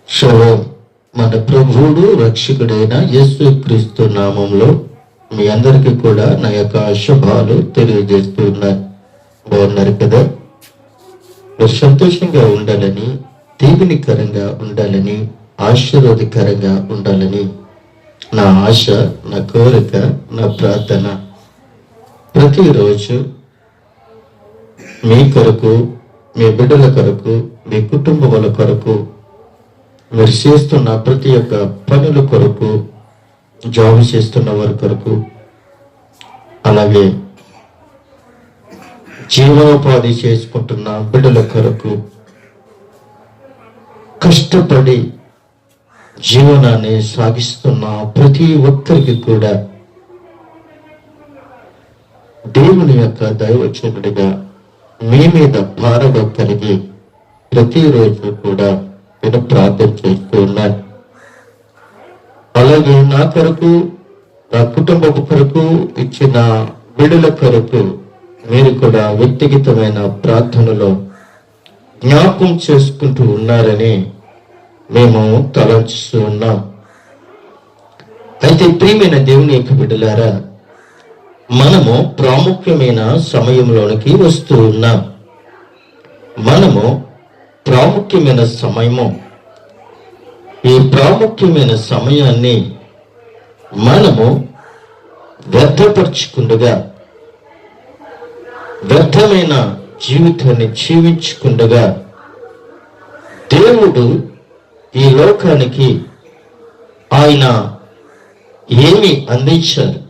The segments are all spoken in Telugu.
షలోమ్. మన ప్రభువుడు రక్షకుడైన యేసుక్రీస్తు నామంలో మీ అందరికీ కూడా నా యొక్క శుభాలు తెలియజేస్తున్నాను. బాగున్నారు కదా? మీరు సంతోషంగా ఉండాలని, దీవెనకరంగా ఉండాలని, ఆశీర్వాదకరంగా ఉండాలని నా ఆశ, నా కోరిక, నా ప్రార్థన. ప్రతిరోజు మీ కొరకు, మీ బిడ్డల కొరకు, మీ కుటుంబముల కొరకు, మీరు చేస్తున్న ప్రతి ఒక్క పనుల కొరకు, జాబ్ చేస్తున్న వారి కొరకు, అలాగే జీవనోపాధి చేసుకుంటున్న బిడ్డల కొరకు, కష్టపడి జీవనాన్ని సాగిస్తున్న ప్రతి ఒక్కరికి కూడా దేవుని యొక్క దైవచనుడిగా మీ మీద భారత కలిగి ప్రతిరోజు కూడా నేను ప్రార్థన చేస్తూ ఉన్నాను. అలాగే నా కొరకు, నా కుటుంబం కొరకు, ఇచ్చిన బిడ్డల కొరకు మీరు కూడా వ్యక్తిగతమైన ప్రార్థనలో జ్ఞాపకం చేసుకుంటూ ఉన్నారని మేము తలంచుతూ ఉన్నాం. అయితే ప్రియమైన దేవుని యొక్క బిడ్డలారా, మనము ప్రాముఖ్యమైన సమయంలోనికి వస్తూ ఉన్నాం. మనము ప్రాముఖ్యమైన సమయము, ఈ ప్రాముఖ్యమైన సమయాన్ని మనము వ్యర్థపరచుకుండగా, వ్యర్థమైన జీవితాన్ని జీవించుకుండగా, దేవుడు ఈ లోకానికి ఆయన ఏమి అందించారు,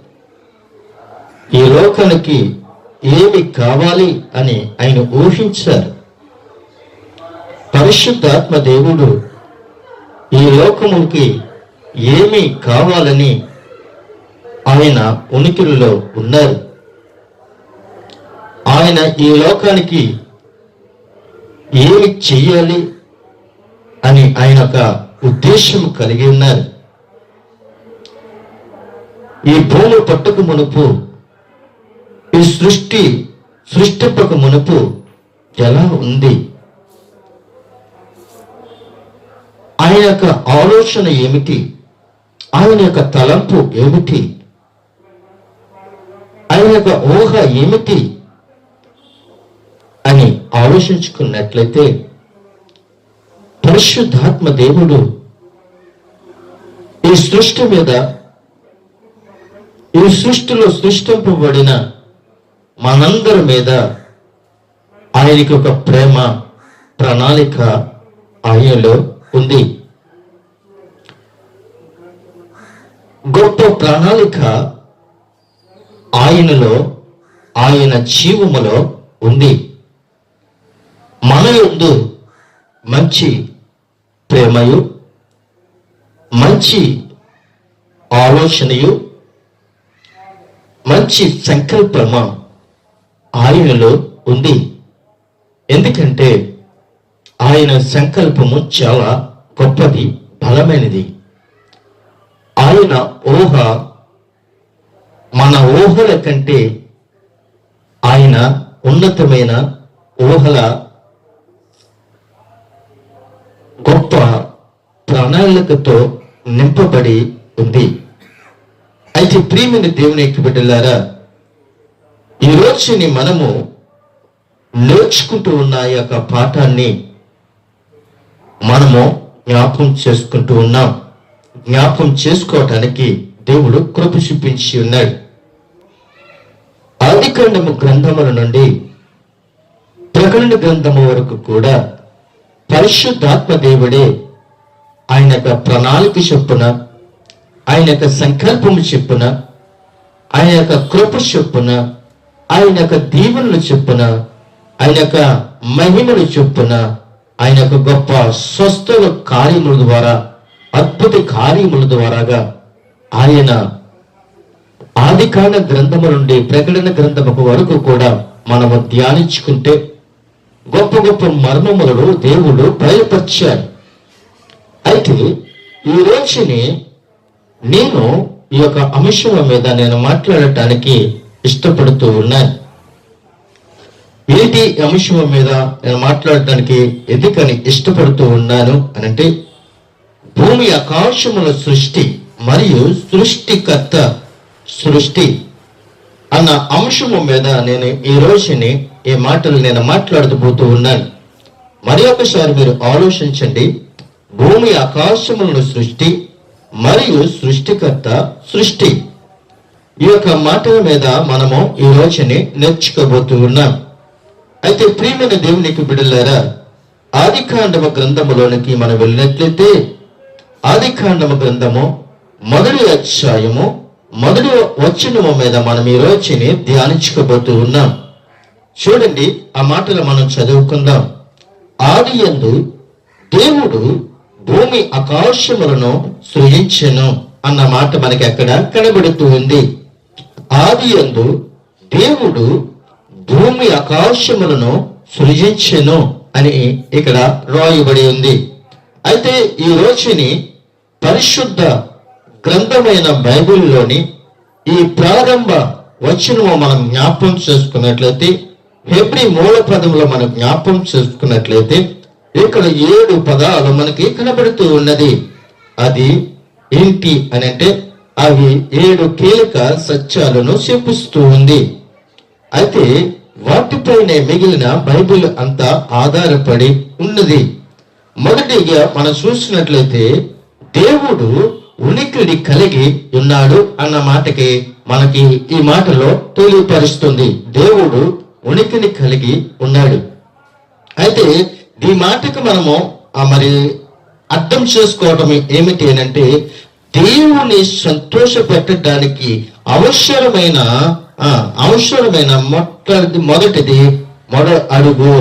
ఈ లోకానికి ఏమి కావాలి అని ఆయన ఊహించారు. పరిశుద్ధాత్మ దేవుడు ఈ లోకముకి ఏమి కావాలని ఆయన ఉనికిలో ఉన్నారు. ఆయన ఈ లోకానికి ఏమి చెయ్యాలి అని ఆయన ఒక ఉద్దేశం కలిగి ఉన్నారు. ఈ భూమి పట్టుకు మునుపు, ఈ సృష్టిపక మునుపు ఎలా ఉంది, ఆయన యొక్క ఆలోచన ఏమిటి, ఆయన యొక్క తలంపు ఏమిటి, ఆయన యొక్క ఊహ ఏమిటి అని ఆలోచించుకున్నట్లయితే, పరిశుద్ధాత్మ దేవుడు ఈ సృష్టి మీద, ఈ సృష్టిలో సృష్టింపబడిన మనందరి మీద ఆయనకి ఒక ప్రేమ ప్రణాళిక ఆయనలో ఉంది. గొప్ప ప్రణాళిక ఆయనలో, ఆయన జీవములో ఉంది. మన యందు మంచి ప్రేమయు, మంచి ఆలోచనయు, మంచి సంకల్పము ఆయనలో ఉంది. ఎందుకంటే ఆయన సంకల్పము చాలా గొప్పది, బలమైనది. ఆయన ఊహ మన ఊహల కంటే ఆయన ఉన్నతమైన ఊహల గొప్ప ప్రణాళికతో నింపబడి ఉంది. అయితే ప్రియమైన దేవుని యొక్క బిడ్డలారా, ఈ రోజుని మనము నేర్చుకుంటూ ఉన్న ఈ యొక్క పాఠాన్ని మనము జ్ఞాపకం చేసుకుంటూ ఉన్నాం. జ్ఞాపకం చేసుకోవటానికి దేవుడు కృప చూపించి ఉన్నాడు. ఆదికాండము గ్రంథముల నుండి ప్రకటన గ్రంథము వరకు కూడా పరిశుద్ధాత్మ దేవుడే ఆయన యొక్క ప్రణాళిక చొప్పున, ఆయన యొక్క సంకల్పము చొప్పున, ఆయన యొక్క కృప చొప్పున, ఆయన యొక్క దీవెనలు చొప్పున, ఆయన యొక్క మహిమల చొప్పున, ఆయన యొక్క గొప్ప స్వస్థల కార్యముల ద్వారా, అద్భుత కార్యముల ద్వారాగా ఆయన ఆదికాండ గ్రంథము నుండి ప్రకటన గ్రంథము వరకు కూడా మనము ధ్యానించుకుంటే గొప్ప గొప్ప మర్మములను దేవుడు బయలుపరిచారు. అయితే ఈ రోజుని నేను ఈ యొక్క అంశం మీద నేను మాట్లాడటానికి ఇష్టపడుతూ ఉన్నాను. ఏంటి అంశం మీద నేను మాట్లాడటానికి ఎందుకని ఇష్టపడుతూ ఉన్నాను అని అంటే, భూమి ఆకాశముల సృష్టి మరియు సృష్టికర్త సృష్టి అన్న అంశము మీద నేను ఈ రోజుని ఈ మాటలు నేను మాట్లాడుతూ ఉన్నాను. మరి ఒకసారి మీరు ఆలోచించండి. భూమి ఆకాశములను సృష్టి మరియు సృష్టికర్త సృష్టి, ఈ యొక్క మాటల మీద మనము ఈ రోజుని నేర్చుకోబోతూ ఉన్నాం. అయితే ప్రియమైన దేవునికి బిడ్డలారా, ఆదికాండము గ్రంథములోనికి మనం వెళ్ళినట్లయితే ఆదికాండము గ్రంథము 1వ అధ్యాయము 1వ వచనము మీద మనం ఈ రోజుని ధ్యానించుకోబోతూ ఉన్నాం. చూడండి, ఆ మాటలు మనం చదువుకుందాం. ఆదియందు దేవుడు భూమి ఆకాశములను సృజించెను అన్న మాట మనకి అక్కడ కనబడుతూ ఉంది. ఆదియందు దేవుడు భూమి ఆకాశములను సృజించెను అని ఇక్కడ రాయబడి ఉంది. అయితే ఈ రోజుని పరిశుద్ధ గ్రంథమైన బైబిల్లోని ఈ ప్రారంభ వచనము మనం జ్ఞాపకం చేసుకున్నట్లయితే, హెబ్రీ మూల పదంలో మనం జ్ఞాపకం చేసుకున్నట్లయితే ఇక్కడ 7 పదాలు మనకి కనబడుతూ ఉన్నది. అది ఏంటి అని అంటే అవి 7 కీలక సత్యాలను చూపిస్తూ ఉంది. అయితే వాటిపైనే మిగిలిన బైబిల్ అంతా ఆధారపడి ఉన్నది. మొదటిగా మనం చూసినట్లయితే దేవుడు ఉనికిడి కలిగి ఉన్నాడు అన్న మాటకి మనకి ఈ మాటలో తెలియపరుస్తుంది. దేవుడు ఉనికిని కలిగి ఉన్నాడు. అయితే ఈ మాటకు మనము మరి అర్థం చేసుకోవటం ఏమిటి అని అంటే, దేవుని సంతోష పెట్టడానికి అవసరమైన మొదటిది అడుగు.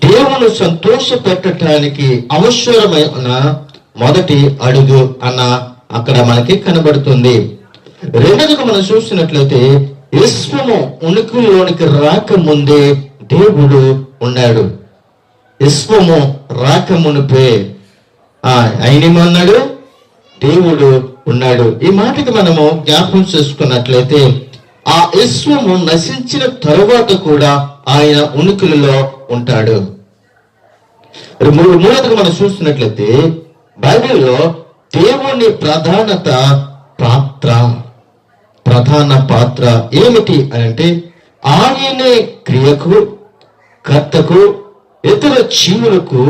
దేవుని సంతోష పెట్టడానికి అవసరమైన మొదటి అడుగు అన్న అక్కడ మనకి కనబడుతుంది. రెండోదిగా మనం చూసినట్లయితే విశ్వము ఉనికిలోనికి రాకముందే దేవుడు ఉన్నాడు. విశ్వము రాకమునిపే ఆయనేమన్నాడు? దేవుడు ఉన్నాడు. ఈ మాటకి మనము జ్ఞాపకం చేసుకున్నట్లయితే ఆ విశ్వము నశించిన తరువాత కూడా ఆయన ఉనికిలో ఉంటాడు. మూడోదిగా మనం చూసినట్లయితే బైబిల్లో దేవుని ప్రధాన పాత్ర ఏమిటి అని అంటే, ఆయనే క్రియకు కర్తకు ఇతర జీవులకు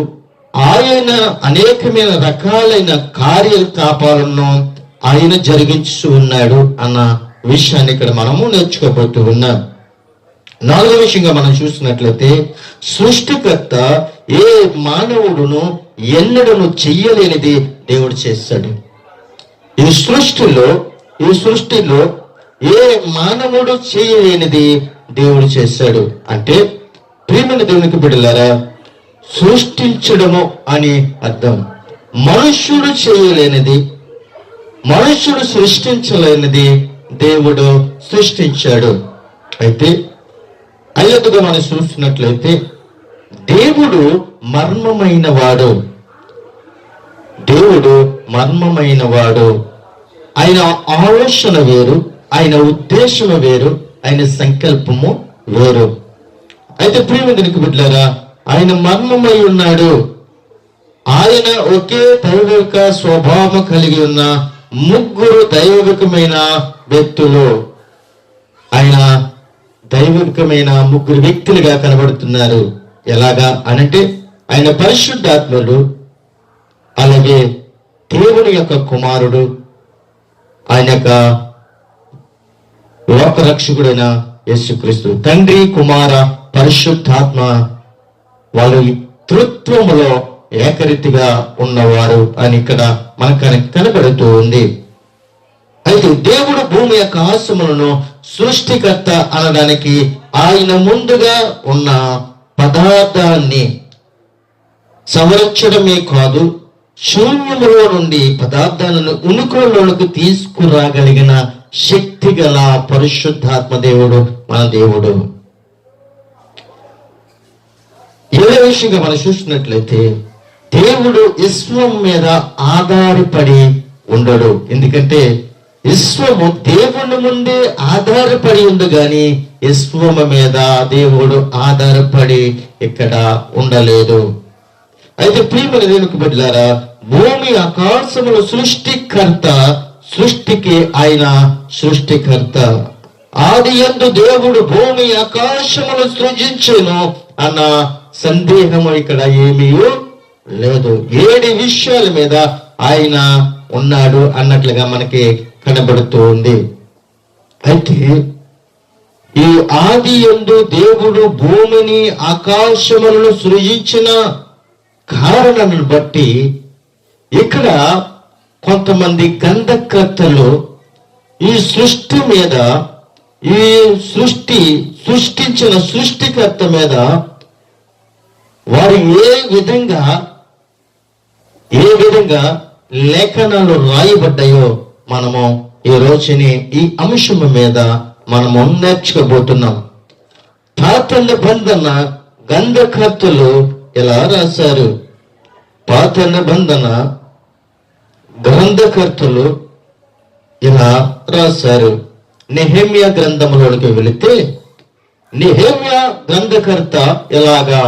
ఆయన అనేకమైన రకాలైన కార్యకలాపాలను ఆయన జరిగించు ఉన్నాడు అన్న విషయాన్ని ఇక్కడ మనము నేర్చుకోబోతూ ఉన్నాం. 4వ విషయంగా మనం చూసినట్లయితే సృష్టికర్త ఏ మానవుడును ఎన్నడను చెయ్యలేనిది దేవుడు చేస్తాడు. ఈ సృష్టిలో ఏ మానవుడు చేయలేనిది దేవుడు చేశాడు. అంటే ప్రియమైన దేవునికి బిడ్డలారా, సృష్టించడము అని అర్థం. మనుష్యుడు చేయలేనిది, మనుష్యుడు సృష్టించలేనిది దేవుడు సృష్టించాడు. అయితే అయ్యదుగా మనం చూస్తున్నట్లయితే దేవుడు మర్మమైన వాడు. ఆయన ఆలోచన వేరు, ఆయన ఉద్దేశము వేరు, ఆయన సంకల్పము వేరు. అయితే ప్రియమైన బిడ్డలారా, ఆయన మర్మమై ఉన్నాడు. ఆయన ఒకే దైవిక స్వభావం కలిగి ఉన్న 3 దైవికమైన వ్యక్తులు. ఆయన దైవికమైన 3 వ్యక్తులుగా కనబడుతున్నారు. ఎలాగా అనంటే ఆయన పరిశుద్ధాత్ముడు, అలాగే దేవుని యొక్క కుమారుడు, ఆయన యొక్క లోకరక్షకుడైన యేసుక్రీస్తు. తండ్రి, కుమార, పరిశుద్ధాత్మ వాళ్ళు త్రిత్వములో ఏకరీతిగా ఉన్నవారు అని ఇక్కడ మనకు కనబడుతూ ఉంది. అయితే దేవుడు భూమి యొక్క ఆకాశములను సృష్టికర్త అనడానికి ఆయన ముందుగా ఉన్న పదార్థాన్ని సంరక్షణమే కాదు, శూన్యములో నుండి పదార్థాలను ఉనికిలోనికి తీసుకురాగలిగిన శక్తి గల పరిశుద్ధాత్మ దేవుడు మన దేవుడు. ఏ విషయంగా మనం చూసినట్లయితే దేవుడు విశ్వం మీద ఆధారపడి ఉండడు. ఎందుకంటే విశ్వము దేవుని ముందే ఆధారపడి ఉంది, కానీ విశ్వము మీద దేవుడు ఆధారపడి ఇక్కడ ఉండలేదు. అయితే ప్రియమైన దేవునికి బిడ్డలారా, భూమి ఆకాశముల సృష్టికర్త, సృష్టికి ఆయన సృష్టికర్త. ఆది యందు దేవుడు భూమి ఆకాశములు సృజించెను అన్న సందేహము ఇక్కడ ఏమీ లేదు. 7 విషయాల మీద ఆయన ఉన్నాడు అన్నట్లుగా మనకి కనబడుతూ ఉంది. అయితే ఈ ఆది యందు దేవుడు భూమిని ఆకాశములను సృజించిన కారణాలను బట్టి ఇక్కడ కొంతమంది గ్రంథకర్తలు ఈ సృష్టి మీద, ఈ సృష్టించిన సృష్టికర్త మీద వారు ఏ విధంగా లేఖనాలు రాయబడ్డాయో మనము ఈ రోజుని ఈ అంశం మీద మనము నేర్చుకోబోతున్నాం. పాత నిబంధన గ్రంథకర్తలు ఇలా రాశారు. పాత నిబంధన గ్రంథకర్తలు ఇలా రాశారు. నెహెమ్యా గ్రంథంలోకి వెళితే నెహెమ్యా గ్రంథకర్త ఇలాగా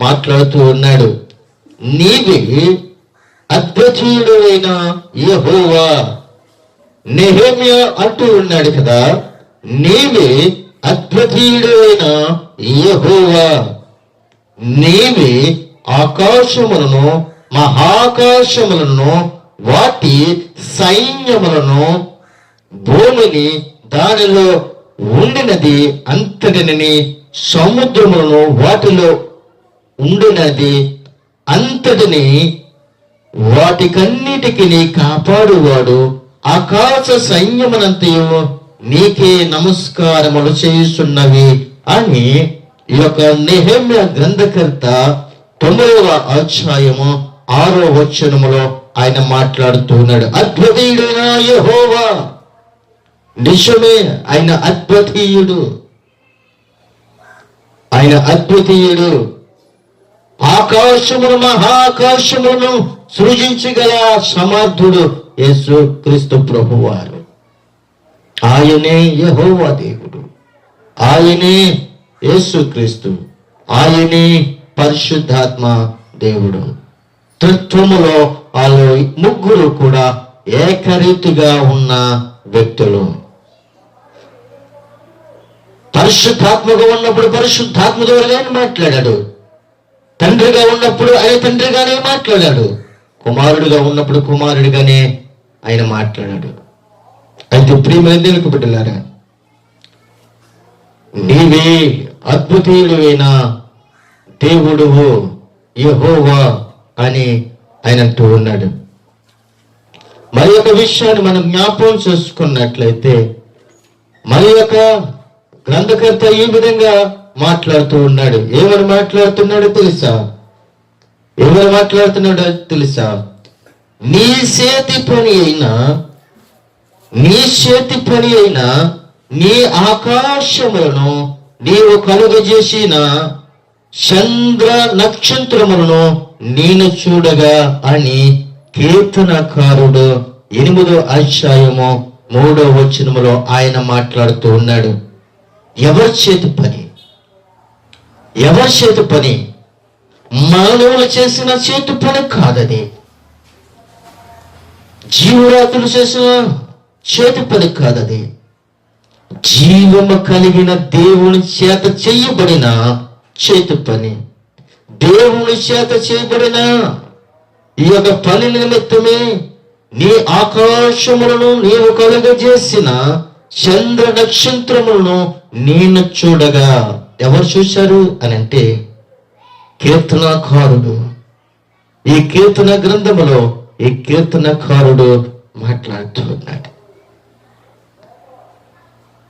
మాట్లాడుతూ ఉన్నాడు. నీవే అద్వితీయుడైన యెహోవా. నెహెమ్యా అంటూ ఉన్నాడు కదా, నీవే అద్వితీయుడైన యెహోవా. నీవే ఆకాశములను మహాకాశములను వాటి సైన్యములను భూమిని దానిలో ఉండినది అంతటిని సముద్రములను వాటిలో ఉండినది అంతటిని వాటికన్నిటికి కాపాడువాడు. ఆకాశ సైన్యమునంతయు నీకే నమస్కారములు చేస్తున్నవి అని ఈ యొక్క నెహెమ్యా గ్రంథకర్త 9వ అధ్యాయము 6వ వచనములో ఆయన మాట్లాడుతూ ఉన్నాడు. అద్వితీయుడైన యెహోవా. నిజమే, ఆయన అద్వితీయుడు. ఆయన అద్వితీయుడు. ఆకాశమును మహాకాశమును సృజించగల సమర్థుడు యేసు క్రీస్తు ప్రభువారు. ఆయనే యెహోవా దేవుడు, ఆయనే యేసు క్రీస్తు, ఆయనే పరిశుద్ధాత్మ దేవుడు. త్రిత్వములో వాళ్ళు ముగ్గురు కూడా ఏకరీతిగా ఉన్న వ్యక్తులు. పరిశుద్ధాత్మగా ఉన్నప్పుడు పరిశుద్ధాత్మ ద్వారానే మాట్లాడాడు. తండ్రిగా ఉన్నప్పుడు ఆయన తండ్రిగానే మాట్లాడాడు. కుమారుడిగా ఉన్నప్పుడు కుమారుడిగానే ఆయన మాట్లాడాడు. అయితే ప్రియమైన దేవుని బిడ్డలారా, నీవే అద్వితీయుడైన దేవుడువు యెహోవా అని ఆయన అంటూ ఉన్నాడు. మరి ఒక విషయాన్ని మనం జ్ఞాపకం చేసుకున్నట్లయితే, మరి ఒక గ్రంథకర్త ఈ విధంగా మాట్లాడుతూ ఉన్నాడు. ఏమని మాట్లాడుతున్నాడో తెలుసా? ఎవరు మాట్లాడుతున్నాడో తెలుసా? నీ చేతి పని అయినా నీ ఆకాశములను నీవు కలుగజేసిన చంద్ర నక్షత్రములను నేను చూడగా అని కీర్తనకారుడు 8వ అధ్యాయము 3వ వచనములో ఆయన మాట్లాడుతూ ఉన్నాడు. ఎవరి చేతి పని? ఎవరి చేతి పని? మానవులు చేసిన చేతి పని కాదది. జీవరాతులు చేసిన చేతి పని కాదది. జీవము కలిగిన దేవుని చేత చేయబడిన చేతి పని. దేవుని చేత చేయబడిన ఈ యొక్క పని నిమిత్తమే నీ ఆకాశములను నీవు కలుగజేసిన చంద్ర నక్షత్రములను నేను చూడగా. ఎవరు చూశారు అని అంటే కీర్తనకారుడు. ఈ కీర్తన గ్రంథములో ఈ కీర్తనకారుడు మాట్లాడుతూ ఉన్నాడు.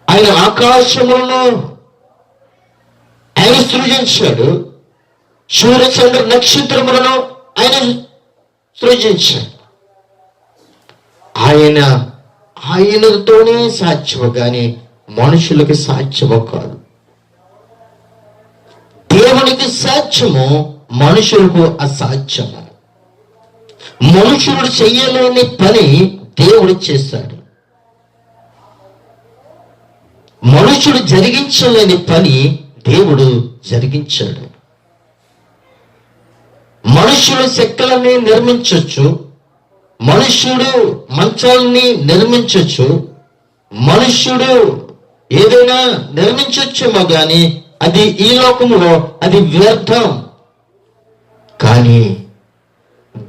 ఆయన ఆకాశములను ఆయన సృజించాడు. సూర్యచంద్ర నక్షత్రములను ఆయన సృజించాడు. ఆయనతోనే సాధ్యము కానీ మనుషులకి సాధ్యము కాదు. దేవునికి సాధ్యము, మనుషులకు అసాధ్యము. మనుషుడు చెయ్యలేని పని దేవుడు చేశాడు. మనుషుడు జరిగించలేని పని దేవుడు జరిగించాడు. మనుషులు చెక్కలని నిర్మించవచ్చు, మనుష్యుడు మంచాలని నిర్మించవచ్చు, మనుష్యుడు ఏదైనా నిర్మించవచ్చేమో గాని అది ఈ లోకములో అది వ్యర్థం. కానీ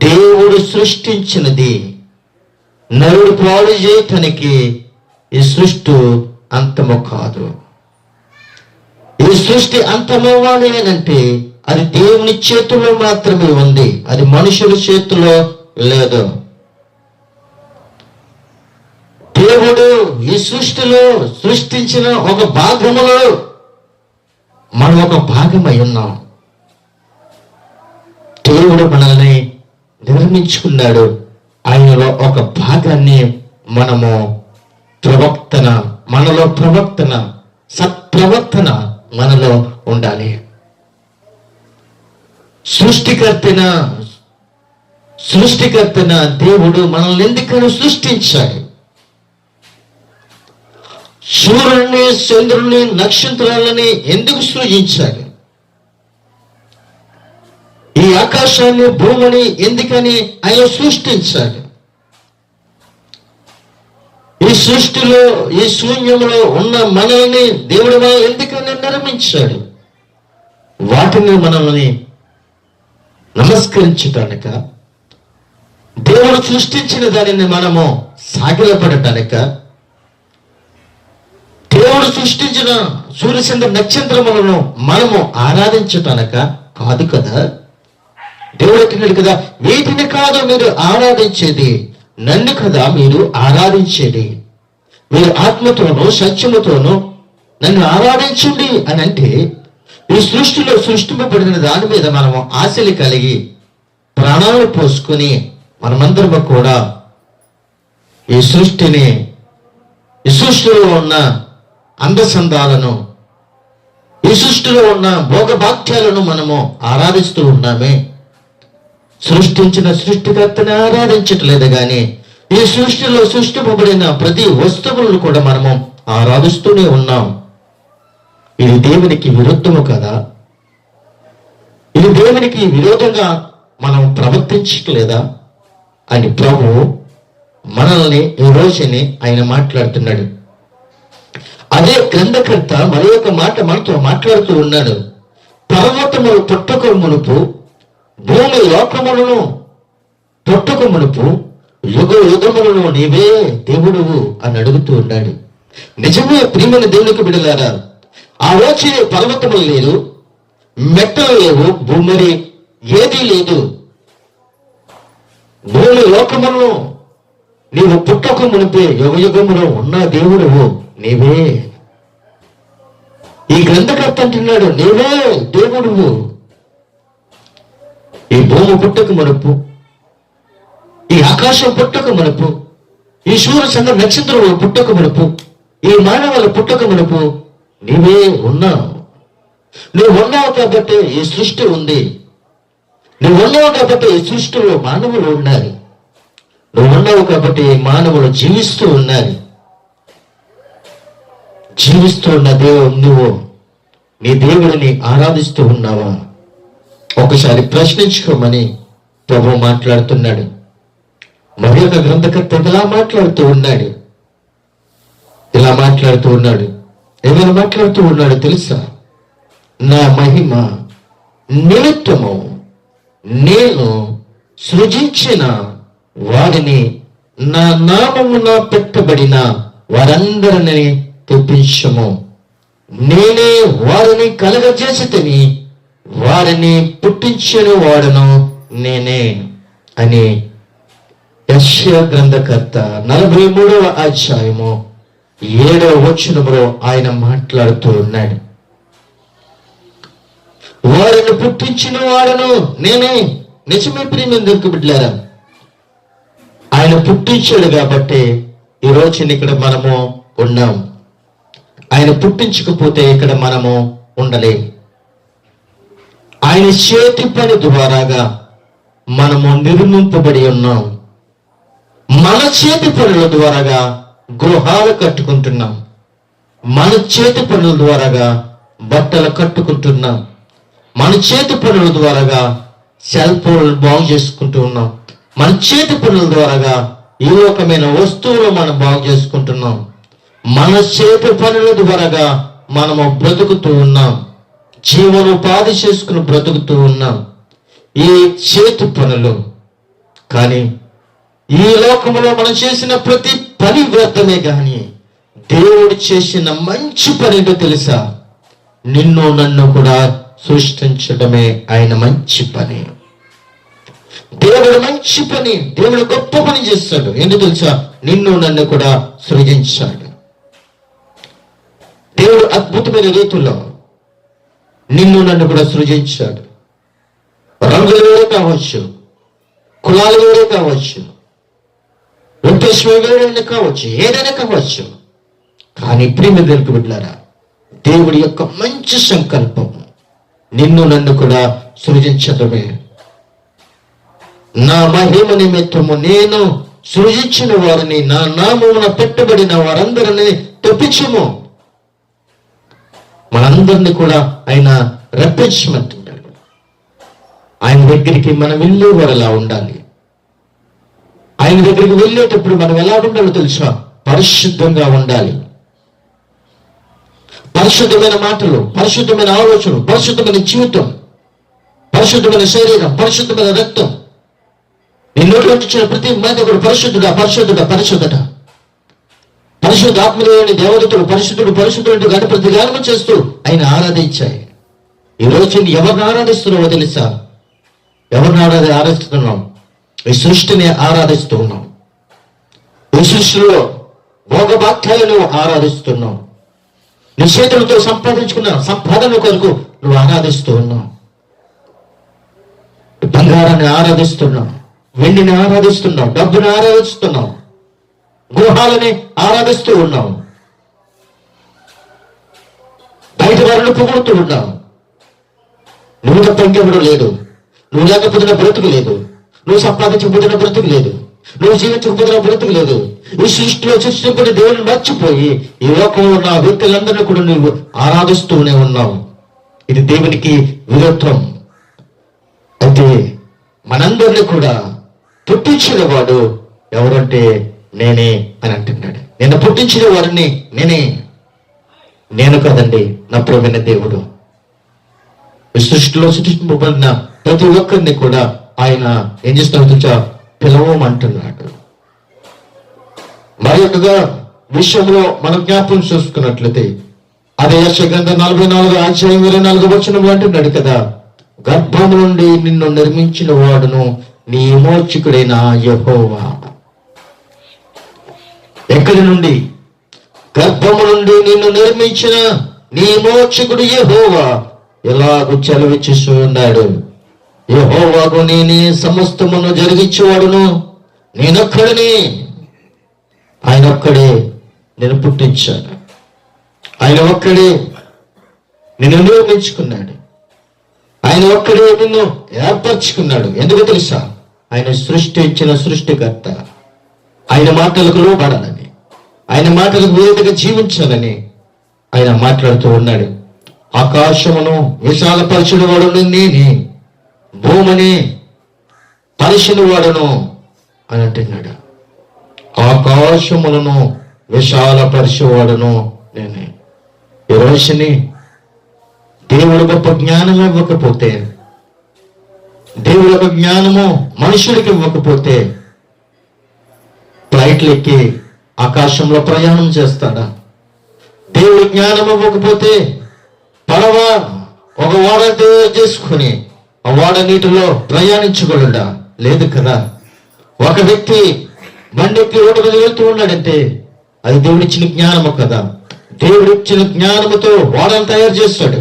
దేవుడు సృష్టించినది నరుడు పాడు చేయటానికి ఈ సృష్టి అంతము కాదు. ఈ సృష్టి అంతమవ్వాలి అంటే అది దేవుని చేతుల్లో మాత్రమే ఉంది, అది మనుషుల చేతుల్లో లేదు. దేవుడు ఈ సృష్టిలో సృష్టించిన ఒక భాగములో మనం ఒక భాగమై ఉన్నాం. దేవుడు మనల్ని నిర్మించుకున్నాడు, ఆయనలో ఒక భాగాన్ని మనము మనలో ప్రవర్తన సత్ప్రవర్తన మనలో ఉండాలి. సృష్టికర్తన దేవుడు మనల్ని ఎందుకని సృష్టించాడు? సూర్యుడిని, చంద్రుని, నక్షత్రాలని ఎందుకు సృజించాడు? ఈ ఆకాశాన్ని, భూమిని ఎందుకని ఆయన సృష్టించాడు? ఈ సృష్టిలో, ఈ శూన్యంలో ఉన్న మనల్ని దేవుడు ఎందుకని నిర్మించాడు? వాటిని మనల్ని నమస్కరించటానిక, దేవుడు సృష్టించిన దానిని మనము సాగిలపడటానిక, దేవుడు సృష్టించిన సూర్యచంద్ర నక్షత్రములను మనము ఆరాధించటానిక కాదు కదా. దేవుడు అంటున్నాడు కదా, వీటిని కాదు మీరు ఆరాధించేది, నన్ను కదా మీరు ఆరాధించేది. మీరు ఆత్మతోనూ సత్యముతోనూ నన్ను ఆరాధించండి అని అంటే, ఈ సృష్టిలో సృష్టింపబడిన దాని మీద మనము ఆశలు కలిగి ప్రాణాలు పోసుకొని మనమందరము కూడా ఈ సృష్టిలో ఉన్న అందసందాలను, ఈ సృష్టిలో ఉన్న భోగభాగ్యాలను మనము ఆరాధిస్తూ ఉన్నామే. సృష్టించిన సృష్టికర్తని ఆరాధించట్లేదు కానీ ఈ సృష్టిలో సృష్టింపబడిన ప్రతి వస్తువులను కూడా మనము ఆరాధిస్తూనే ఉన్నాం. ఇది దేవునికి విరుద్ధము కదా? ఇది దేవునికి విరోధంగా మనం ప్రవర్తించట్లేదా అని ప్రభు మనల్ని ఈ రోజుని ఆయన మాట్లాడుతున్నాడు. అదే గ్రంథకర్త మరి ఒక మాట మనతో మాట్లాడుతూ ఉన్నాడు. పర్వతములు పుట్టక మునుపు, భూమి లోకములను పుట్టక మునుపు, యుగ యుగములను నీవే దేవుడువు అని అడుగుతూ ఉన్నాడు. నిజమే ప్రియమైన దేవునికి బిడ్డలారా, ఆ రోజు పర్వతములు లేదు, మెట్టలు లేవు, భూమి ఏదీ లేదు. భూమి లోకములను నీవు పుట్టక మునిపే యుగ యుగములో ఉన్న దేవుడువు నీవే. ఈ గ్రంథకర్త అంటున్నాడు, నీవే దేవుడువు. ఈ భూమి పుట్టక మునుపు, ఈ ఆకాశం పుట్టక మునుపు, ఈ సూర్య చంద్ర నక్షత్రములు పుట్టక మునుపు, ఈ మానవులు పుట్టక మునుపు నీవే ఉన్నావు. నువ్వు ఉన్నావు కాబట్టి ఈ సృష్టి ఉంది. నువ్వు ఉన్నావు కాబట్టి ఈ సృష్టిలో మానవులు ఉన్నారు. నువ్వు ఉన్నావు కాబట్టి మానవులు జీవిస్తూ ఉన్నారు. జీవిస్తూ ఉన్న నువ్వు నీ దేవుడిని ఆరాధిస్తూ ఉన్నావా? ఒకసారి ప్రశ్నించుకోమని ప్రభు మాట్లాడుతున్నాడు. మరి ఒక గ్రంథకర్త ఇలా మాట్లాడుతూ ఉన్నాడు. ఏమైనా మాట్లాడుతూ ఉన్నాడు తెలుసా? నా మహిమ నిమిత్తము నేను సృజించిన వారిని, నా నామమున పెట్టబడిన వారందరిని తెప్పించము. నేనే వారిని కలగజేసితిని, వారిని పుట్టించిన వాడను నేనే అని యెషయా గ్రంథకర్త 43వ అధ్యాయము 7వ వచనములో ఆయన మాట్లాడుతూ ఉన్నాడు. వారిని పుట్టించిన వాడను నేనే. నిజమే ప్రియమైన దేవుని బిడ్డలారా, ఆయన పుట్టించాడు కాబట్టి ఈ రోజున ఇక్కడ మనము ఉన్నాం. ఆయన పుట్టించకపోతే ఇక్కడ మనము ఉండలేం. ఆయన చేతి పని ద్వారాగా మనము నిర్మింపబడి ఉన్నాం. మన చేతి పనుల ద్వారాగా గృహాలు కట్టుకుంటున్నాం. మన చేతి పనుల ద్వారాగా బట్టలు కట్టుకుంటున్నాం. మన చేతి పనుల ద్వారాగా సెల్ ఫోన్లు బాగు చేసుకుంటూ ఉన్నాం. మన చేతి పనుల ద్వారా ఈ లోకమైన వస్తువులు మనం బాగు చేసుకుంటున్నాం. మన చేతి పనుల ద్వారా మనము బ్రతుకుతూ ఉన్నాం, జీవనోపాధి చేసుకుని బ్రతుకుతూ ఉన్నాం, ఈ చేతి పనులు. కానీ ఈ లోకంలో మనం చేసిన ప్రతి పని వ్యర్థమే. కానీ దేవుడు చేసిన మంచి పని ఏంటో తెలుసా? నిన్ను నన్ను కూడా సృష్టించడమే ఆయన మంచి పని. దేవుడు మంచి పని, దేవుడు గొప్ప పని చేస్తాడు. ఎందుకు తెలుసా? నిన్ను నన్ను కూడా సృజించాడు. దేవుడు అద్భుతమైన రీతిలో నిన్ను నన్ను కూడా సృజించాడు. రంగులు వేరే కావచ్చు, కులాలు వేరే కావచ్చు, ఉద్దేశం వేరే కావచ్చు, ఏదైనా కావచ్చు. కానీ ప్రేమ దేవునికి బిడ్డలారా, దేవుడి యొక్క మంచి సంకల్పం నిన్ను నన్ను కూడా సృజించడమే. నా మహిమ నిమిత్తము నేను సృజించిన వారిని, నా నామమున పెట్టబడిన వారందరినీ తెప్పించము. మనందరినీ కూడా ఆయన రప్పించమంటున్నాడు. ఆయన దగ్గరికి మనం వెళ్ళే వారలా ఉండాలి. ఆయన దగ్గరికి వెళ్ళేటప్పుడు మనం ఎలా ఉండాలో తెలుసా? పరిశుద్ధంగా ఉండాలి. పరిశుద్ధమైన మాటలు, పరిశుద్ధమైన ఆలోచనలు, పరిశుద్ధమైన జీవితం, పరిశుద్ధమైన శరీరం, పరిశుద్ధమైన రక్తం. నీ నోట్లో వచ్చిన ప్రతి మాట కూడా పరిశుద్ధుడా, పరిశుద్ధుడా, పరిశుద్ధట. పరిశుద్ధ ఆత్మదేవుని దేవదత్తుడు పరిశుద్ధుడు, పరిశుద్ధుడు కానీ ప్రతి గానం చేస్తూ ఆయన ఆరాధించాయి. ఈ రోజు ఎవరిని ఆరాధిస్తున్నావో తెలుసా? ఎవరిని ఆరాధిస్తున్నాం? ఈ సృష్టిని ఆరాధిస్తూ ఉన్నాం. ఈ సృష్టిలో భోగభాగ్యాలను ఆరాధిస్తున్నావు. నీ చేతులతో సంపాదించుకున్న సంపాదన కొరకు నువ్వు ఆరాధిస్తూ ఉన్నావు. బంగారాన్ని ఆరాధిస్తున్నావు, వెండిని ఆరాధిస్తున్నావు, డబ్బుని ఆరాధిస్తున్నావు, గృహాలని ఆరాధిస్తూ ఉన్నావు, బయట వారిని పొగుడుతూ ఉన్నావు. నువ్వు తప్ప ఇంకెవడు లేడు. నువ్వు లేకపోతున్న బ్రతుకు లేదు. నువ్వు సంపాదించకపోతున్న బ్రతుకు లేదు. నువ్వు జీవించకపోతున్న బ్రతుకు లేదు. ఈ సృష్టిలో సృష్టింపడి దేవుని మర్చిపోయి ఈ లోకంలో ఉన్న వ్యక్తులందరినీ కూడా నువ్వు ఆరాధిస్తూనే ఉన్నావు. ఇది దేవునికి విరుద్ధం. అయితే మనందరినీ కూడా పుట్టించిన వాడు ఎవరంటే నేనే అని అంటున్నాడు. నిన్ను పుట్టించిన వారిని నేనే, నేను కదండి నా ప్రియమైన దేవుడు. ఈ సృష్టిలో సృష్టింపబడిన ప్రతి ఒక్కరిని కూడా ఆయన ఏం చేస్తున్నా పిలవమంటున్నాడు. మరి యొక్క విషయంలో మనం జ్ఞాపకం చూసుకున్నట్లయితే అదే యెషయా గ్రంథం 44:24 అంటున్నాడు కదా, గర్భము నుండి నిన్ను నిర్మించిన వాడును నీ విమోచకుడైన యెహోవా. ఎక్కడి నుండి? గర్భము నుండి నిన్ను నిర్మించిన నీ విమోచకుడు యెహోవా ఎలాగూ చలవిచ్చేస్తూ ఉన్నాడు. యెహోవాకు నేనే సమస్తమును జరిగించేవాడును, నేనొక్కడిని. ఆయన ఒక్కడే నేను పుట్టించాను, ఆయన ఒక్కడే నిన్ను నిర్మించుకున్నాడు, ఆయన ఒక్కడే నిన్ను ఏర్పరచుకున్నాడు. ఎందుకు తెలుసా? ఆయన సృష్టించిన సృష్టికర్త. ఆయన మాటలకు లోబడాలని, ఆయన మాటలకు విరుద్ధంగా జీవించాలని ఆయన మాట్లాడుతూ ఉన్నాడు. ఆకాశమును విశాలపరచుడు వాడును నేనే, భూమిని పరిచిన వాడును అని అంటున్నాడు. ఆకాశములను విశాలపరిచేవాడును నేనే. ఈ రోజుని దేవుడు గొప్ప జ్ఞానం ఇవ్వకపోతే, దేవుడు ఒక జ్ఞానము మనుషుడికి ఇవ్వకపోతే ఫ్లైట్లు ఎక్కి ఆకాశంలో ప్రయాణం చేస్తాడా? దేవుడు జ్ఞానం ఇవ్వకపోతే పడవ ఒక ఓడ తయారు చేసుకుని ఆ ఓడ నీటిలో ప్రయాణించగలడా? లేదు కదా. ఒక వ్యక్తి బండెక్కి రోడ్డు మీద వెళ్తూ ఉన్నాడంటే అది దేవుడిచ్చిన జ్ఞానము కదా. దేవుడిచ్చిన జ్ఞానముతో ఓడను తయారు చేస్తాడు,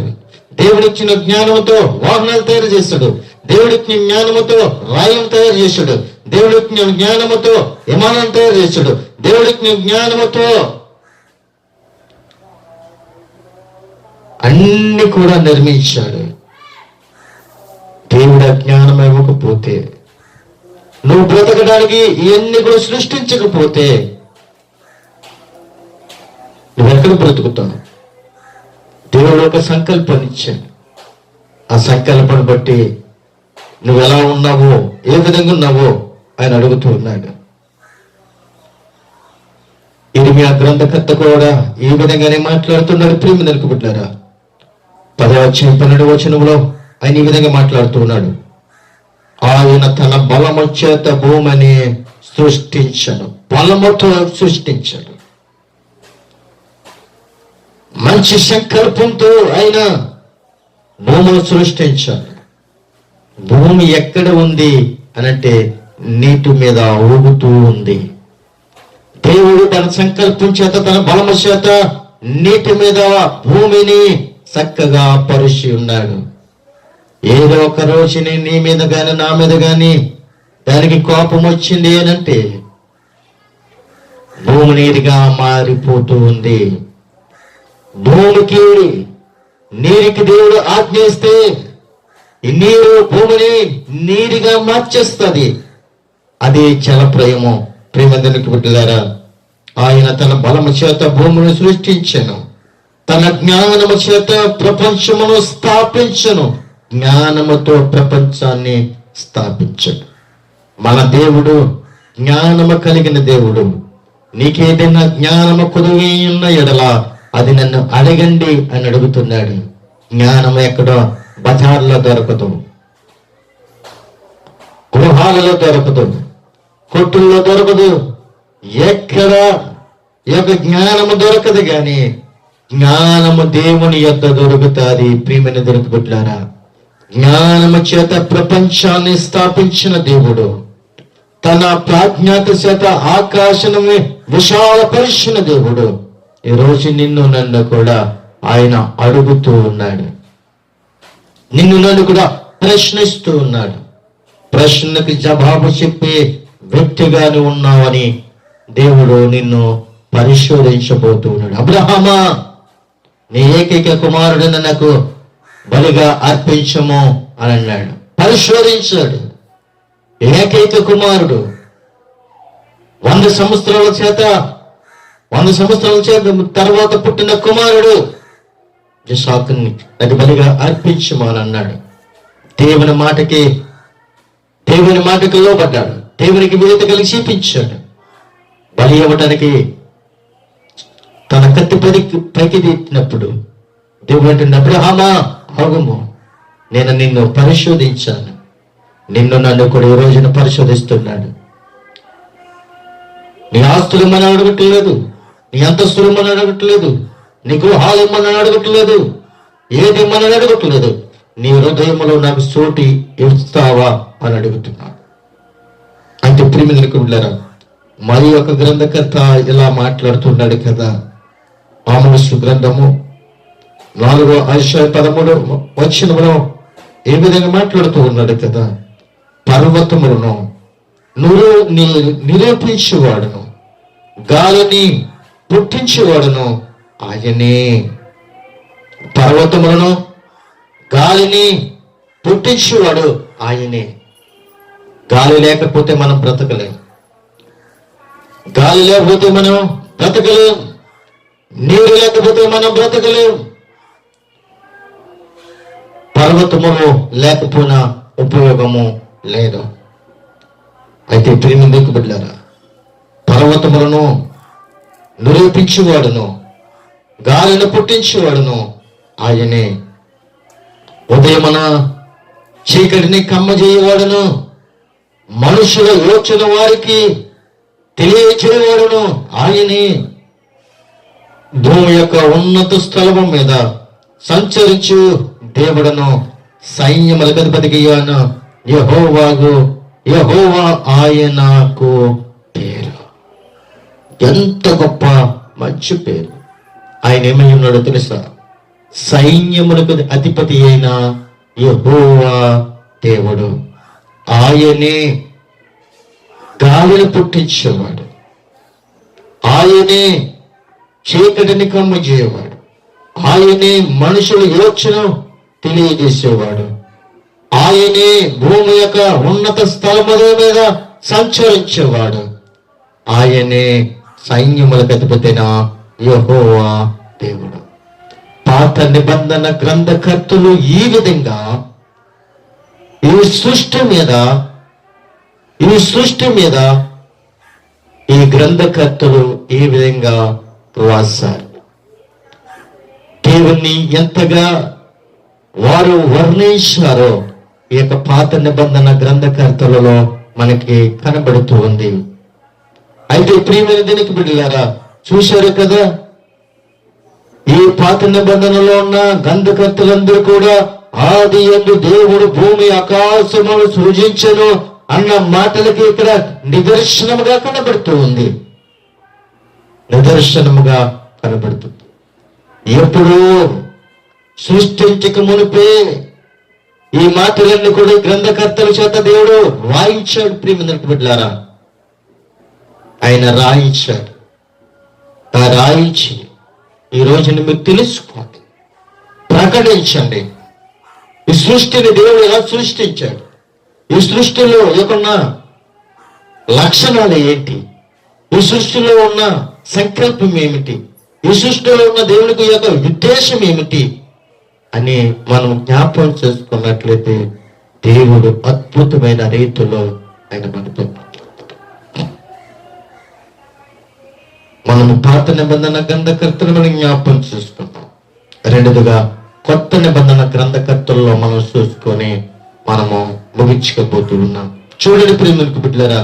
దేవుడిచ్చిన జ్ఞానముతో వాహనాలు తయారు చేస్తాడు, దేవుడిచ్చిన జ్ఞానముతో రాయిని తయారు చేశాడు, దేవుడిచ్చిన జ్ఞానముతో విమానాన్ని తయారు చేశాడు, దేవుడిచ్చిన జ్ఞానముతో అన్ని కూడా నిర్మించాడు. దేవుడు జ్ఞానం ఇవ్వకపోతే, నువ్వు బ్రతకడానికి ఇవన్నీ కూడా సృష్టించకపోతే నువ్వెక్కడ బ్రతుకుతావు? దేవుడు ఒక సంకల్పాన్ని ఇచ్చాడు. ఆ సంకల్పాన్ని బట్టి నువ్వు ఎలా ఉన్నావో, ఏ విధంగా ఉన్నావో ఆయన అడుగుతూ ఉన్నాడు. ఇర్మియా గ్రంథకర్త కూడా ఈ విధంగానే మాట్లాడుతున్నాడు. ప్రియమైన బిడ్డలారా, 10-12 ఆయన ఈ విధంగా మాట్లాడుతూ ఉన్నాడు. ఆయన తన బలము చేత భూమిని సృష్టించను. బలముతో సృష్టించాడు. మంచి సంకల్పంతో ఆయన భూమిని సృష్టించాడు. భూమి ఎక్కడ ఉంది అనంటే నీటి మీద ఊగుతూ ఉంది. దేవుడు తన సంకల్పం చేత, తన బలము చేత నీటి మీద భూమిని చక్కగా పరిచి ఉన్నాడు. ఏదో ఒక రోజుని నీ మీద గాని నా మీద గాని దానికి కోపం వచ్చింది అనంటే భూమి నీరుగా మారిపోతూ ఉంది. భూమికి నీరికి దేవుడు ఆజ్ఞయిస్తే ఈ నీరు భూమిని నీరుగా మార్చేస్తుంది. అది జలప్రయము. ప్రేమందరికి బిడ్డలారా, ఆయన తన బలము చేత భూమిని సృష్టించను, తన జ్ఞానము చేత ప్రపంచమును స్థాపించను. జ్ఞానముతో ప్రపంచాన్ని స్థాపించడు. మన దేవుడు జ్ఞానము కలిగిన దేవుడు. నీకేదైనా జ్ఞానము కొదువై ఉన్న ఎడల అది నన్ను అడగండి అని అడుగుతున్నాడు. జ్ఞానము ఎక్కడో బజార్లో దొరకదు, గృహాలలో దొరకదు, కొట్టుల్లో దొరకదు. ఎక్కడ ఈ యొక్క జ్ఞానము దొరకదు, కానీ జ్ఞానము దేవుని యొక్క దొరుకుతుంది. ప్రియమైన దొరుకుబుట్లారా, జ్ఞానము చేత ప్రపంచాన్ని స్థాపించిన దేవుడు, తన ప్రాజ్ఞాత చేత ఆకాశము విశాలపరిచిన దేవుడు ఈ రోజు నిన్ను నన్ను కూడా ఆయన అడుగుతూ ఉన్నాడు. నిన్ను నన్ను కూడా ప్రశ్నిస్తూ ఉన్నాడు. ప్రశ్నకి జవాబు చెప్పే వ్యక్తిగానే ఉన్నావని దేవుడు నిన్ను పరిశోధించబోతూ ఉన్నాడు. అబ్రహామా, నీ ఏకైక కుమారుడిని నాకు బలిగా అర్పించము అని అన్నాడు. పరిశోధించాడు. ఏకైక కుమారుడు 100 సంవత్సరాల చేత తర్వాత పుట్టిన కుమారుడు ఇస్సాకుని అది బలిగా అర్పించమని అన్నాడు. దేవుని మాటకి లోబడ్డాడు. దేవునికి విధేయత కలిగి చూపించాడు. బలి ఇవ్వడానికి తన కత్తి పైకి తీసినప్పుడు దేవుడు అంటున్న, అబ్రహామా ఆగుము, నేను నిన్ను పరిశోధించాను. నిన్ను నన్ను కూడా ఈ రోజున పరిశోధిస్తున్నాడు. నీ ఆస్తులు మనం అడగట్లేదు, నీ అంతస్తులు మనం అడగట్లేదు, నీ గృహాలు మనం అడగట్లేదు, ఏది మనం అడగట్లేదు. నీ హృదయంలో నాకు చోటి ఇస్తావా అని అడుగుతున్నాను. అంటే ప్రియమిలకు వెళ్ళారా, మరి ఒక గ్రంథకర్త ఇలా మాట్లాడుతున్నాడు కదా. ఆమోసు గ్రంథము 4:13 ఏ విధంగా మాట్లాడుతూ ఉన్నాడు కదా. పర్వతములను నిరూపించేవాడును, గాలిని పుట్టించేవాడును ఆయనే. పర్వతములను గాలిని పుట్టించేవాడు ఆయనే. గాలి లేకపోతే మనం బ్రతకలేం. గాలి లేకపోతే మనం బ్రతకలేం. నీరు లేకపోతే మనం బ్రతకలేం. పర్వతములు లేకపోయినా ఉపయోగము లేదు. అయితే ప్రియమికు బిడ్డలారా, పర్వతములను నిరూపించేవాడును, గాలిని పుట్టించేవాడును ఆయనే. ఉదయమున చీకటిని కమ్మజేయవాడును, మనుషుల యోచన వారికి తెలియచేవాడును ఆయనే. భూమి యొక్క ఉన్నత స్థలము మీద సంచరించు దేవుడను, సైన్యములకు అధిపతికి యెహోవా ఆయనకు పేరు. ఎంత గొప్ప మంచి పేరు. ఆయన ఏమై ఉన్నాడో తెలుసా? సైన్యములకు అధిపతి అయిన యెహోవా దేవుడు. ఆయనే గాలిని పుట్టించేవాడు, ఆయనే చీకటిని కమ్మజేయవాడు, ఆయనే మనుషుల యోచన తెలియజేసేవాడు, ఆయనే భూమి యొక్క ఉన్నత స్థలముల మీద సంచరించేవాడు, ఆయనే సైన్యములకు అధిపతిన యెహోవా దేవుడు. పాత నిబంధన గ్రంథకర్తలు ఈ విధంగా ఈ సృష్టి మీద ఈ సృష్టి మీద ఈ గ్రంథకర్తలు ఏ విధంగా రాశారు, దేవుణ్ణి ఎంతగా వారు వర్ణించారో ఈ యొక్క పాత నిబంధన గ్రంథకర్తలలో మనకి కనబడుతూ ఉంది. అయితే ప్రియమైన దేనికి బిడ్డలారా, చూశారు కదా, ఈ పాత నిబంధనలో ఉన్న గ్రంథకర్తలందరూ కూడా ఆది యందు దేవుడు భూమి ఆకాశమును సృజించెను అన్న మాటలకి ఇక్కడ నిదర్శనముగా కనబడుతూ ఉంది. నిదర్శనముగా కనబడుతుంది. ఎప్పుడు సృష్టించక మునిపే ఈ మాటలన్నీ కూడా గ్రంథకర్తల చేత దేవుడు రాయించాడు. ప్రియమైన బిడ్డలారా, ఆయన రాయించాడు. ఆ రాయించి ఈ రోజున మీరు తెలుసుకోండి, ప్రకటించండి. ఈ సృష్టిని దేవుడు ఎలా సృష్టించాడు, ఈ సృష్టిలో ఉన్న లక్షణాలు ఏంటి, ఈ సృష్టిలో ఉన్న సంకల్పం ఏమిటి, ఈ సృష్టిలో ఉన్న దేవునికి యొక్క ఉద్దేశం ఏమిటి అని మనం జ్ఞాపకం చేసుకున్నట్లయితే దేవుడు అద్భుతమైన రీతిలో ఆయన మనతో మనము పాత నిబంధన గ్రంథకర్తలు మనం జ్ఞాపకం చేసుకుంటాం. రెండోదిగా కొత్త నిబంధన గ్రంథకర్తల్లో మనం చూసుకొని మనము ముగించుకోబోతూ ఉన్నాం. చూడండి ప్రియమైన బిడ్డలారా,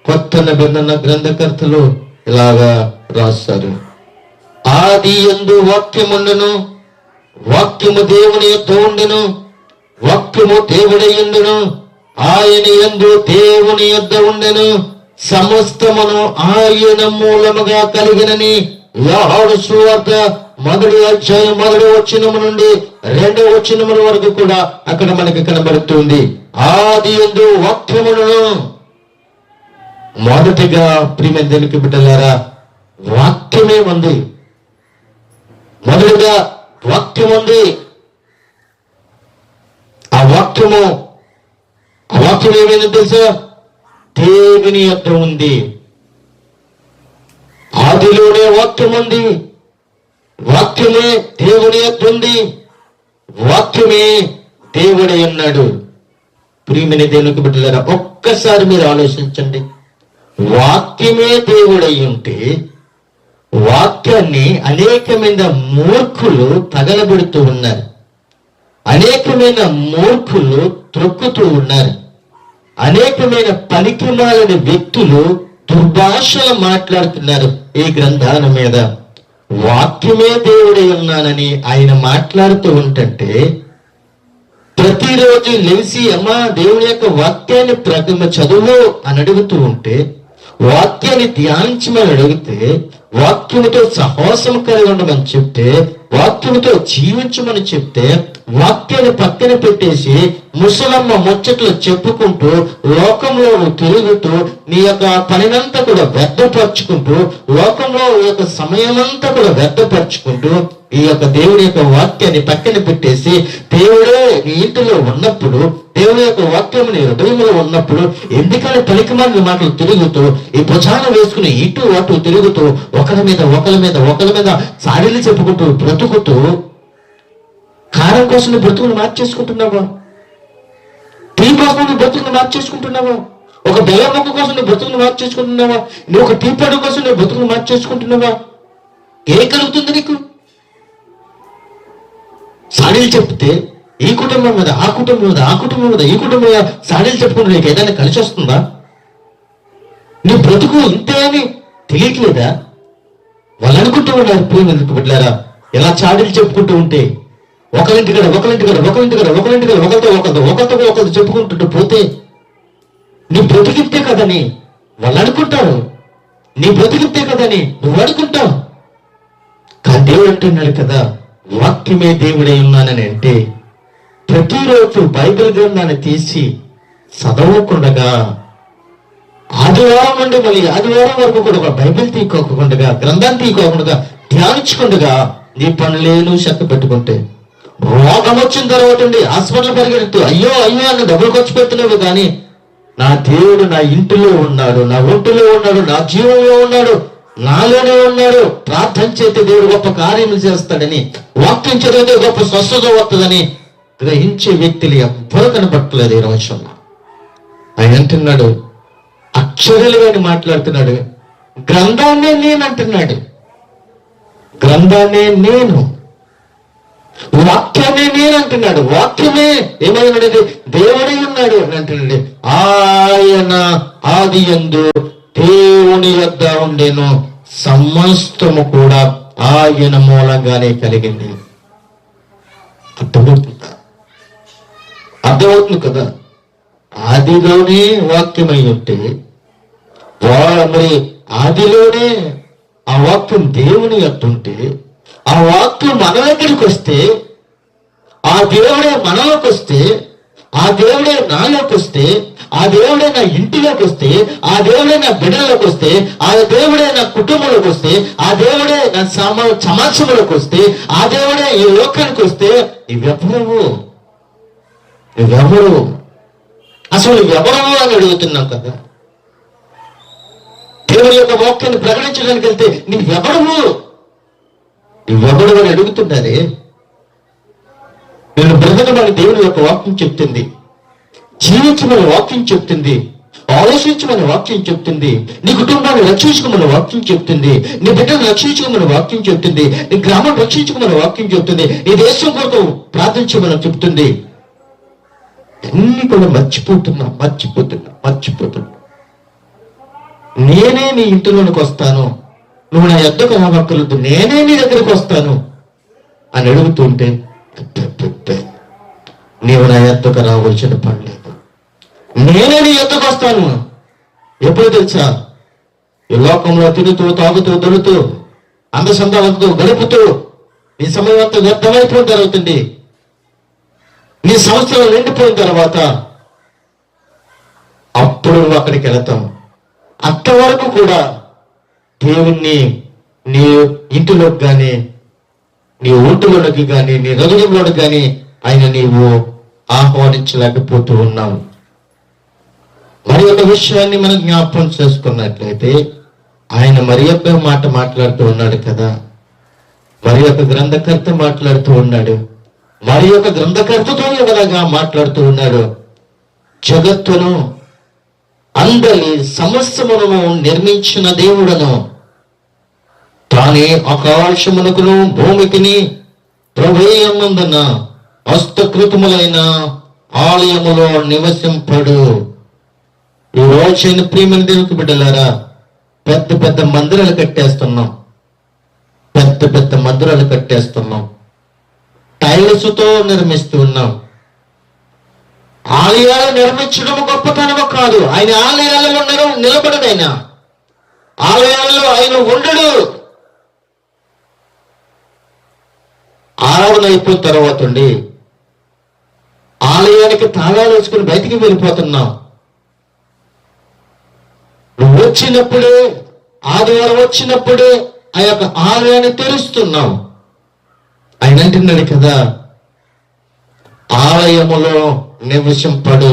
కొత్త నిబంధన గ్రంథకర్తలు ఇలాగా రాస్తారు. ఆది యందు వాక్యముండును, వాక్యము దేవుని యొద్ద ఉండెను, వాక్యము దేవుడయ్యుండును, ఆయన యందు దేవుని యొద్ద ఉండెను, సమస్తమును ఆయన మూలముగా కలిగినని యోహాను సువార్త 1వ అధ్యాయం 1వ వచనము నుండి 2వ వచనము వరకు కూడా అక్కడ మనకి కనబడుతుంది. ఆది యందు వాక్యమును. మొదటిగా ప్రియమైన దేవునికి బిడ్డలారా, వాక్యమే ఉంది. మొదటిగా వాక్యం ఉంది. ఆ వాక్యం ఏమైంది తెలుసా? దేవుని యొద్ద ఉంది. ఆదిలోనే వాక్యం ఉంది. వాక్యమే దేవుని యొద్ద ఉంది. వాక్యమే దేవుడే అన్నాడు. ప్రియమైన దేవునికి బిడ్డలారా, ఒక్కసారి మీరు ఆలోచించండి. వాక్యమే దేవుడై ఉంటే వాక్యాన్ని అనేకమైన మూర్ఖులు తగలబెడుతూ ఉన్నారు, అనేకమైన మూర్ఖులు త్రొక్కుతూ ఉన్నారు, అనేకమైన పనికిమాలిన వ్యక్తులు దుర్భాషలు మాట్లాడుతున్నారు ఈ గ్రంథాల మీద. వాక్యమే దేవుడై ఉన్నానని ఆయన మాట్లాడుతూ ఉంటే ప్రతిరోజు లేచి అమ్మా దేవుని యొక్క వాక్యాన్ని చదువు అని అడుగుతూ ఉంటే, వాక్యాన్ని ధ్యానించమని అడిగితే, వాక్యముతో సహవాసం కలిగి ఉండమని చెప్తే, వాక్యముతో జీవించమని చెప్తే, వాక్యాన్ని పక్కన పెట్టేసి ముసలమ్మ ముచ్చట్లు చెప్పుకుంటూ లోకంలో తిరుగుతూ నీ యొక్క పనినంతా కూడా వ్యర్థపరుచుకుంటూ, లోకంలో ఈ యొక్క సమయమంతా కూడా వ్యర్థపరుచుకుంటూ ఈ యొక్క దేవుడి యొక్క వాక్యాన్ని పక్కన పెట్టేసి, దేవుడే నీ ఇంటిలో ఉన్నప్పుడు, దేవుని యొక్క వాక్యం నీ హృదయంలో ఉన్నప్పుడు ఎందుకని పలికిమాలిన మాటలు తిరుగుతూ ఈ భుజాన వేసుకుని ఇటు అటు తిరుగుతూ ఒకరి మీద సారీలు చెప్పుకుంటూ బ్రతుకుతూ కారం కోసం నువ్వు బ్రతుకుని మార్చేసుకుంటున్నావా? టీ కోసం నువ్వు బ్రతుకుని మార్చేసుకుంటున్నావా? ఒక బెల్లం మొక్క కోసం నువ్వు బ్రతుకుని మార్చేసుకుంటున్నావా? నువ్వు ఒక టీ పడు కోసం నువ్వు బ్రతుకుని మార్చేసుకుంటున్నావా? ఏం కలుగుతుంది నీకు? సాడీలు చెప్తే ఈ కుటుంబం మీద ఆ కుటుంబం మీద ఆ కుటుంబం మీద ఈ కుటుంబం మీద సాడీలు చెప్పుకుంటే నీకు ఏదైనా కలిసి వస్తుందా? నీ బ్రతుకు ఇంతే అని తెలియట్లేదా? వాళ్ళు అనుకుంటూ ఉన్నారు ప్రియమైన బిడ్డలారా, ఎలా చాడీలు చెప్పుకుంటూ ఉంటే ఒకరింటికడ ఒకరితో చెప్పుకుంటుంటూ పోతే నీ బ్రతికితే కదని వాళ్ళు అనుకుంటారు, నీ బ్రతికితే కదని నువ్వు అనుకుంటావు. కానీ దేవుడు అంటున్నాడు కదా, వాక్యమే దేవుడై ఉన్నానని అంటే ప్రతిరోజు బైబిల్ గ్రంథాన్ని తీసి చదవకుండగా ఆదివారం నుండి మళ్ళీ ఆదివారం వరకు కూడా ఒక బైబిల్ తీసుకోకుండా, గ్రంథాన్ని తీసుకోకుండా ధ్యానించకుండా నీ పనులేను చక్క పెట్టుకుంటే రోగం వచ్చిన తర్వాత హాస్పిటల్ పరిగెడుతూ అయ్యో అని డబ్బులు ఖర్చు పెడుతున్నావు. కానీ నా దేవుడు నా ఇంటిలో ఉన్నాడు, నా ఒంటిలో ఉన్నాడు, నా జీవంలో ఉన్నాడు, నాలోనే ఉన్నాడు. ప్రార్థన చేస్తే దేవుడు గొప్ప కార్యములు చేస్తాడని, వాక్యం చదివితే గొప్ప స్వస్థత వస్తుందని గ్రహించే వ్యక్తులు ఎవ్వరూ కనబట్టలేదు ఈ రోజుల్లో. ఆయన అంటున్నాడు, ఆశ్చర్యాలుగా మాట్లాడుతున్నాడు. గ్రంథాన్నే నేను అంటున్నాడు. గ్రంథాన్నే నేను, వాక్యాన్ని నేను అంటున్నాడు. వాక్యమే ఏమైనది? దేవుడై ఉన్నాడు అని అంటున్నాడు. ఆయన ఆది యందు దేవుని యొద్ద ఉండేను, సమస్తము కూడా ఆయన మూలంగానే కలిగింది. అర్థమవుతుందా? అర్థమవుతుంది కదా? ఆదిలోనే వాక్యమై ఉంటే మరి ఆదిలోనే ఆ వాక్యం దేవుని యొద్ద ఉంటే, ఆ వాక్యం మన దగ్గరికి వస్తే, ఆ దేవుడే మనలోకి వస్తే, ఆ దేవుడే నాలోకి వస్తే, ఆ దేవుడే నా ఇంటిలోకి వస్తే, ఆ దేవుడే నా బిడ్డలోకి వస్తే, ఆ దేవుడే నా కుటుంబంలోకి వస్తే, ఆ దేవుడే నా సమాజంలోకి వస్తే, ఆ దేవుడే ఈ లోకానికి వస్తే, ఇవెవరు? ఇవెవరు అసలు? ఎవరు అని అడుగుతున్నాం కదా. దేవుని యొక్క వాక్యాన్ని ప్రకటించడానికి వెళ్తే నువ్వెవడము, నువ్వెవడు అని అడుగుతున్నారే. నేను బ్రతకమని దేవుని యొక్క వాక్యం చెప్తుంది, జీవించమని వాక్యం చెప్తుంది, ఆలోచించమని వాక్యం చెప్తుంది, నీ కుటుంబాన్ని రక్షించుకోమని వాక్యం చెప్తుంది, నీ బిడ్డను రక్షించుకోమని వాక్యం చెప్తుంది, నీ గ్రామం రక్షించుకోమని వాక్యం చెప్తుంది, నీ దేశం కొరకు ప్రార్థించమని చెప్తుంది. అన్ని కూడా మర్చిపోతున్నా. నేనే నీ ఇంటిలోనికి వస్తాను, నువ్వు నా యొద్దకు రావక్కర్లేదు, నేనే నీ దగ్గరికి వస్తాను అని అడుగుతుంటే, నీవు నా యొద్దకు రావాల్సిన పని లేదు, నేనే నీ యొద్దకు వస్తాను. ఎప్పుడు తెలుసా? ఈ లోకంలో తిరుగుతూ, తాగుతూ, దొరుకుతూ, అందసందాలతో గడుపుతూ నీ సమయం అంతా వ్యర్థమైపోయిన జరుగుతుంది. నీ సంవత్సరం నిండిపోయిన తర్వాత అప్పుడు నువ్వు అక్కడికి వెళతావు. అంతవరకు కూడా దేవుణ్ణి నీ ఇంటిలోకి కానీ, నీ ఒంటిలోకి కానీ, నీ హృదయంలోకి కానీ ఆయన నీవు ఆహ్వానించలేకపోతూ ఉన్నావు. మరి ఒక విషయాన్ని మనం జ్ఞాపకం చేసుకున్నట్లయితే, ఆయన మరి యొక్క మాట మాట్లాడుతూ ఉన్నాడు కదా. మరి యొక్క గ్రంథకర్త మాట్లాడుతూ ఉన్నాడు. మరి యొక్క గ్రంథకర్తతో ఎవరగా మాట్లాడుతూ ఉన్నాడు. జగత్తును అందరి సమస్తమును నిర్మించిన దేవుడను, తానే ఆకాశమునకును భూమికిని ప్రభువునందున హస్తకృతములైన ఆలయములో నివసింపడు. ఈ రోజైన ప్రియమైన దేవునికి బిడ్డలారా, పెద్ద పెద్ద మందిరాలు కట్టేస్తున్నాం, టైల్స్తో నిర్మిస్తూ ఉన్నాం. ఆలయాలు నిర్మించడం గొప్పతనము కాదు. ఆయన ఆలయాలలో నిలబడడు. ఆయన ఆలయాలలో ఆయన ఉండడు. ఆరాధన అయిపోయిన తర్వాత ఉండి ఆలయానికి తాళాలు వేసుకుని బయటికి వెళ్ళిపోతున్నాం. నువ్వు వచ్చినప్పుడే, ఆదివారం వచ్చినప్పుడే ఆ యొక్క ఆలయాన్ని తెరుస్తున్నావు. ఆయన అంటున్నాడు కదా, ఆలయములో నివసింపడు.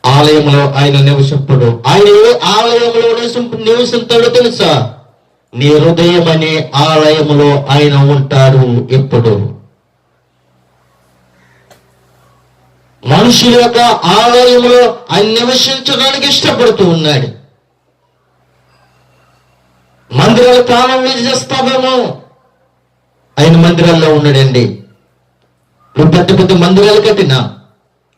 ఆలయంలో ఆయన నివసింపడు. ఆయన ఏ ఆలయంలో నివసిస్తాడో తెలుసా? నీ హృదయం అనే ఆలయములో ఆయన ఉంటాడు. ఎప్పుడు మనుషుల యొక్క ఆలయంలో ఆయన నివసించడానికి ఇష్టపడుతూ ఉన్నాడు. మందిరాలు తాళం వేసి చేస్తావేమో, ఆయన మందిరాల్లో ఉన్నాడండి. నువ్వు పెద్ద పెద్ద మందిరాలు కట్టినా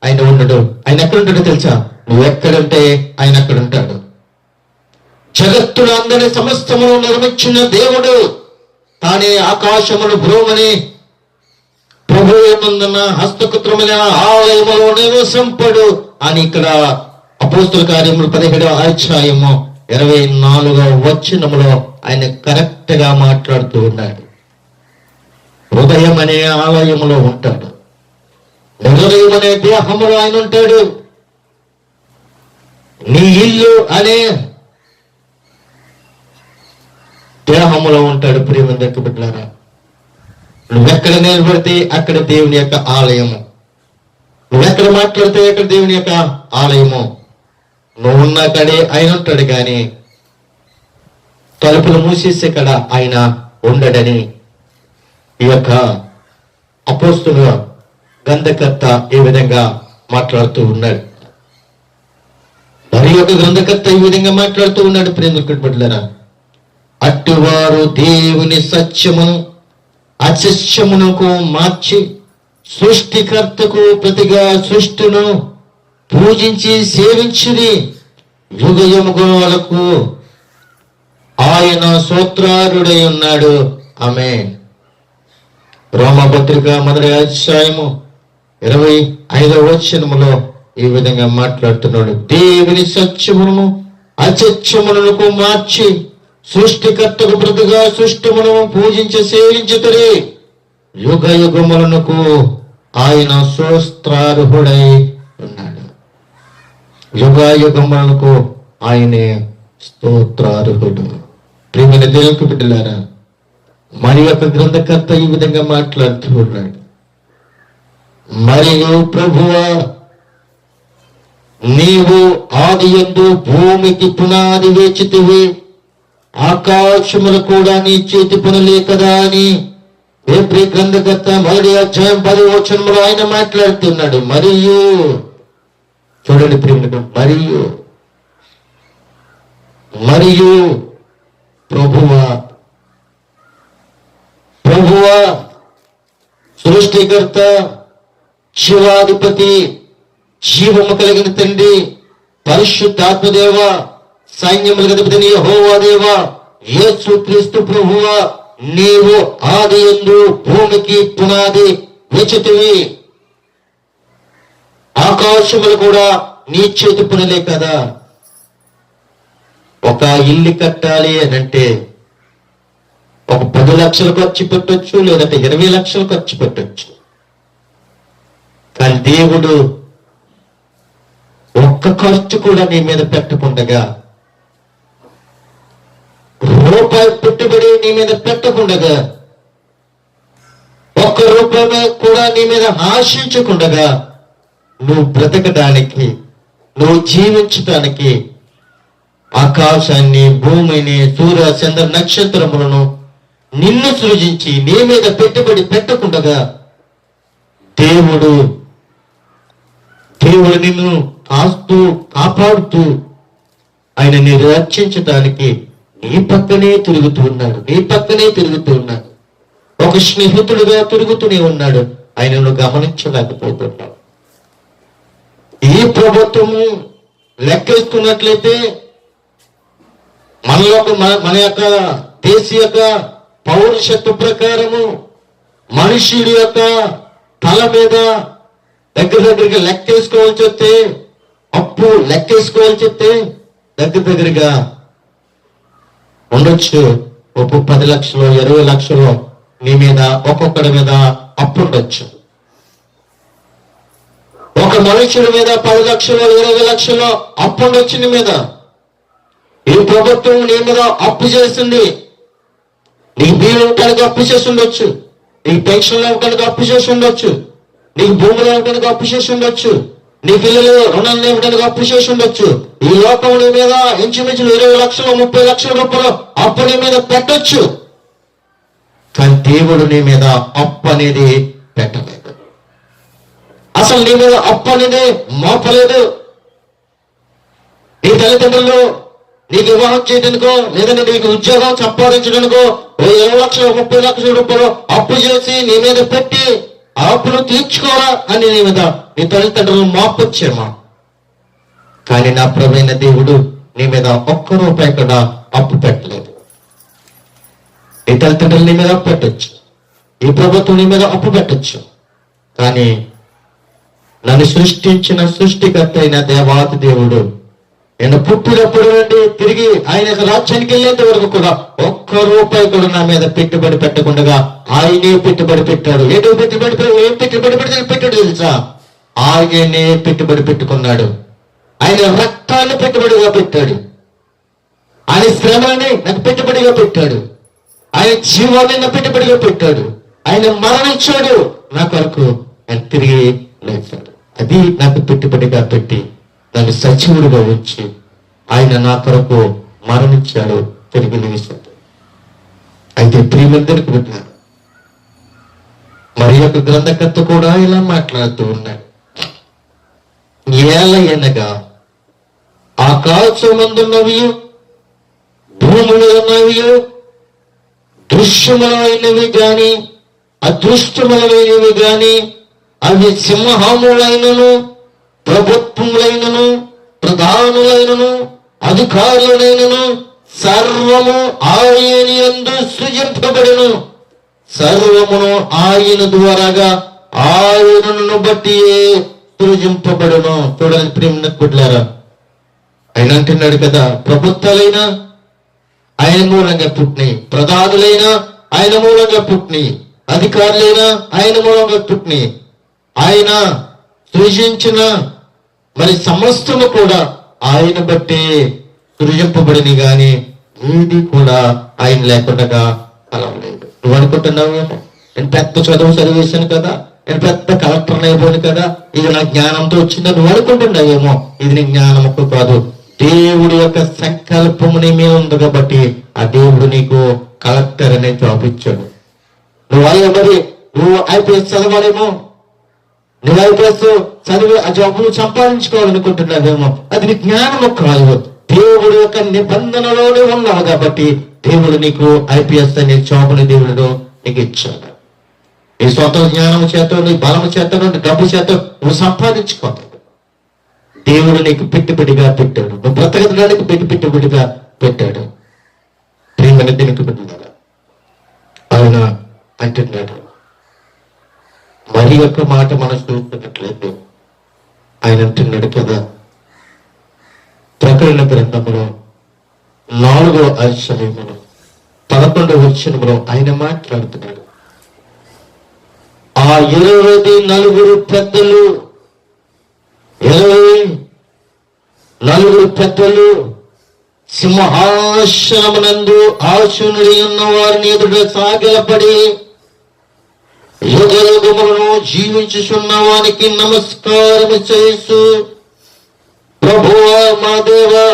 ఆయన ఉండడు. ఆయన ఎక్కడుంటాడో తెలుసా? నువ్వు ఎక్కడుంటే ఆయన అక్కడ ఉంటాడు. జగత్తును అందరి సమస్తమును నిర్మించిన దేవుడు, తానే ఆకాశమును భూమిని ప్రభువునందున హస్తకృతములైన ఆలయములో నివసింపడు అని ఇక్కడ అపోస్తుల కార్యములు 17వ అధ్యాయము 24వ వచనములో ఆయన కరెక్ట్ గా మాట్లాడుతూ ఉన్నాడు. హృదయం అనే ఆలయములో ఉంటాడు. హృదయం అనే దేహములో ఆయన ఉంటాడు. నీ ఇల్లు అనే దేహములో ఉంటాడు. ప్రియమైన దేవుని బిడ్డలారా, నువ్వెక్కడ నిలబడితే అక్కడ దేవుని యొక్క ఆలయము, నువ్వెక్కడ మాట్లాడితే అక్కడ దేవుని యొక్క ఆలయము. నువ్వున్న కడే ఆయన ఉంటాడు, కానీ తలుపులు మూసేసే కడ ఆయన ఉండడని ఈ యొక్క అపోస్తుల గ్రంథకర్త ఈ విధంగా మాట్లాడుతూ ఉన్నాడు. యొక్క గ్రంథకర్త ఈ విధంగా మాట్లాడుతూ ఉన్నాడు. ప్రేమికుడు బిడ్డలారా, అట్టివారు దేవుని సత్యమును అసత్యమునకు మార్చి సృష్టికర్తకు ప్రతిగా సృష్టిను పూజించి సేవించిరి. యుగ యుగములకు ఆయన స్తోత్రారుడై ఉన్నాడు. ఆమేన్. రోమపత్రిక 1వ అధ్యాయము 25వ వచనములో ఈ విధంగా మాట్లాడుతున్నాడు. దేవుని సత్యమును అసత్యమునకు మార్చి సృష్టికర్తకు ప్రతిగా సృష్టిమును పూజించి సేవించుతరి. యుగ యుగములకు ఆయన స్తోత్రార్హుడై ఉన్నాడు. యుగ యుగములకు ఆయనే స్తోత్రార్హుడు. ప్రియమైన దేవుని బిడ్డలారా, మరి యొక్క గ్రంథకర్త ఈ విధంగా మాట్లాడుతూ ఉన్నాడు. మరియు ప్రభువా, నీవు ఆదియందు భూమికి పునాది వేచితివి, ఆకాశములు కూడా నీ చేతి పనులే కదా అని హెబ్రీ గ్రంథకర్త 1వ అధ్యాయం 10వ వచనంలో ఆయన మాట్లాడుతున్నాడు. మరియు చూడండి ప్రియమైన, మరియు ప్రభువా సృష్టికర్త, శివాధిపతి, జీవము కలిగిన తండ్రి, పరిశుద్ధాత్మదేవ, సైన్యములకు అధిపతి యెహోవా దేవా, యేసు క్రీస్తు ప్రభువా, నీవు ఆదియందు భూమికి పునాది వేచితివి, ఆకాశములు కూడా నీ చేతి పనులే కదా. ఒక ఇల్లు కట్టాలి అని అంటే ఒక 10 లక్షలు ఖర్చు పెట్టొచ్చు, లేదంటే 20 లక్షలు ఖర్చు పెట్టొచ్చు. కానీ దేవుడు ఒక్క ఖర్చు కూడా నీ మీద పెట్టకుండగా, రూపాయి పెట్టుబడి నీ మీద పెట్టకుండగా, ఒక్క రూపాయి కూడా నీ మీద ఆశించకుండగా, నువ్వు బ్రతకడానికి, నువ్వు జీవించటానికి ఆకాశాన్ని, భూమిని, సూర్య చంద్ర నక్షత్రములను నిన్ను సృజించి నీ మీద పెట్టుబడి పెట్టకుండగా దేవుడు నిన్ను కాస్తూ కాపాడుతూ ఆయన నిన్ను రక్షించటానికి నీ పక్కనే తిరుగుతూ ఉన్నాడు. ఒక స్నేహితుడుగా తిరుగుతూనే ఉన్నాడు. ఆయనను గమనించలేకపోతున్నాడు. ఈ ప్రభుత్వము లెక్కేసుకున్నట్లయితే మన యొక్క దేశ యొక్క పౌరుషత్వ ప్రకారము మనుషుడి యొక్క తల మీద దగ్గరగా లెక్కేసుకోవాల్సి వస్తే, అప్పు లెక్కేసుకోవాల్సి వస్తే దగ్గరగా ఉండొచ్చు. ఒప్పు 10 లక్షలు, 20 లక్షలు నీ మీద, ఒక్కొక్కడి మీద అప్పు ఉండొచ్చు. ఒక మనుషుడి మీద 10 లక్షలు, 20 లక్షలు అప్పు ఉండొచ్చు నీ మీద. ఈ ప్రభుత్వం నీ మీద అప్పు చేస్తుంది. నీకు బిల్లు ఇవ్వడానికి అప్పు చేసి ఉండొచ్చు, నీకు పెన్షన్లు ఇవ్వడానికి అప్పు చేసి ఉండొచ్చు, నీకు భూములు ఇవ్వడానికి అప్పు చేసి ఉండొచ్చు, నీ పిల్లలు రుణాలు ఇవ్వడానికి అప్పు చేసి ఉండొచ్చు. ఈ లోకం నీ మీద ఇంచుమించులు 20 లక్షలు, 30 లక్షల రూపాయలు అప్పు నీ మీద పెట్టొచ్చు. కానీ దేవుడు నీ మీద అప్పు అనేది పెట్టలేదు. అసలు నీ మీద అప్పు అనేది మోపలేదు. నీ తల్లిదండ్రులు నీకు వివాహం చేయడానికో, లేదంటే నీకు ఉద్యోగం సంపాదించడానికో 20 లక్షలు, 30 లక్షల రూపాయలు అప్పు చేసి నీ మీద పెట్టి ఆ అప్పును తీర్చుకోరా అని నీ మీద నీ తల్లిదండ్రులు మోపొచ్చేమా. కానీ నా ప్రభువైన దేవుడు నీ మీద ఒక్క రూపాయి కూడా అప్పు పెట్టలేదు. నీ తల్లిదండ్రులు నీ మీద అప్పు పెట్టచ్చు, ఈ ప్రభుత్వం నీ మీద అప్పు పెట్టచ్చు. కానీ నన్ను సృష్టించిన సృష్టికర్త అయిన దేవాది దేవుడు నేను పుట్టినప్పుడు నుండి తిరిగి ఆయన యొక్క రాజ్యానికి వెళ్ళేంత వరకు కూడా ఒక్క రూపాయి కూడా నా మీద పెట్టుబడి పెట్టకుండా ఆయనే పెట్టుబడి పెట్టాడు. ఏం పెట్టుబడి పెట్టాడు తెలుసా? ఆయనే పెట్టుబడి పెట్టుకున్నాడు. ఆయన రక్తాన్ని పెట్టుబడిగా పెట్టాడు, ఆయన శ్రమని నాకు పెట్టుబడిగా పెట్టాడు, ఆయన జీవాన్ని నా పెట్టుబడిగా పెట్టాడు, ఆయన మరణించాడు నా కొరకు, ఆయన తిరిగి లేచాడు. అది నాకు పెట్టుబడిగా పెట్టి దాన్ని సజీవుడిగా ఉంచి ఆయన నా కొరకు మరణించాడు, తిరిగి లేచాడు. అయితే ప్రియమందరికి పెట్టారు. మరి యొక్క గ్రంథకర్త కూడా ఇలా మాట్లాడుతూ ఉన్నాడు. ఏలయనగా ఆకాశమందున్నవి భూమి మీద ఉన్నవి దృశ్యములైనవి గాని అదృష్టములైనవి గాని అవి సింహములైనను ప్రభుత్వములైనను ప్రధానులైనను అధికారులైనను సర్వము ఆయన యందు సృజింపబడును. సర్వమును ఆయన ద్వారాగా ఆయనను బట్టి సృజింపబడును. చూడండి ప్రియమైన బిడ్డలారా, ఆయన అంటున్నాడు కదా, ప్రభుత్వాలైనా ఆయన మూలంగా పుట్టినాయి, ప్రధానులైనా ఆయన మూలంగా పుట్టినాయి, అధికారులైనా ఆయన మూలంగా పుట్టినాయి. ఆయన సృజించిన మరి సమస్తము కూడా ఆయన బట్టి సృజింపబడిని గాని ఏది కూడా ఆయన లేకుండా కలవలేదు. నువ్వు అనుకుంటున్నావు, నేను పెద్ద చదువు చదివేశాను కదా, నేను పెద్ద కలెక్టర్ అయిపోయాను కదా, ఇది నా జ్ఞానంతో వచ్చిందా నువ్వు అనుకుంటున్నావేమో. ఇది నీ జ్ఞానముకు కాదు, దేవుడి యొక్క సంకల్పము నీ మీద ఉంది కాబట్టి ఆ దేవుడు నీకు కలెక్టర్ అనే జాబ్ ఇచ్చాడు. నువ్వు ఐపీఎస్ చదవాలేమో, నువ్వు ఐపీఎస్ చదివి ఆ జాబ్ నువ్వు సంపాదించుకోవాలనుకుంటున్నావేమో. అది నీ జ్ఞానము కాదు, దేవుడి యొక్క నిబంధనలోనే ఉన్నావు కాబట్టి దేవుడు నీకు ఐపీఎస్ అనే జాబుని దేవుడు నీకు ఇచ్చాడు. నీ సొంత జ్ఞానము చేత, నీ బలము చేత, నీ డబ్బు చేత నువ్వు సంపాదించుకోవాలి. దేవుడు నీకు పెట్టుబడిగా పెట్టాడు, నువ్వు బ్రతకడానికి పెట్టుబడిగా పెట్టాడు. ప్రియమైన దీనికి పెట్టాడు. ఆయన అంటున్నాడు, మరి యొక్క మాట మనం చూస్తున్నట్లయితే ఆయన అంటున్నాడు కదా, ప్రకటన గ్రంథములో 4వ అధ్యాయములో 11వ వచనములో ఆయన మాట్లాడుతున్నాడు. ఆ 24 పెద్దలు 24 పెద్దలు సింహాసనమునందు ఆసీనులై ఉన్న వారిని ఎదుట సాగిలపడి యుగయుగములను జీవించుచున్న వానికి నమస్కారం చేస్తూ, ప్రభువా మా దేవా,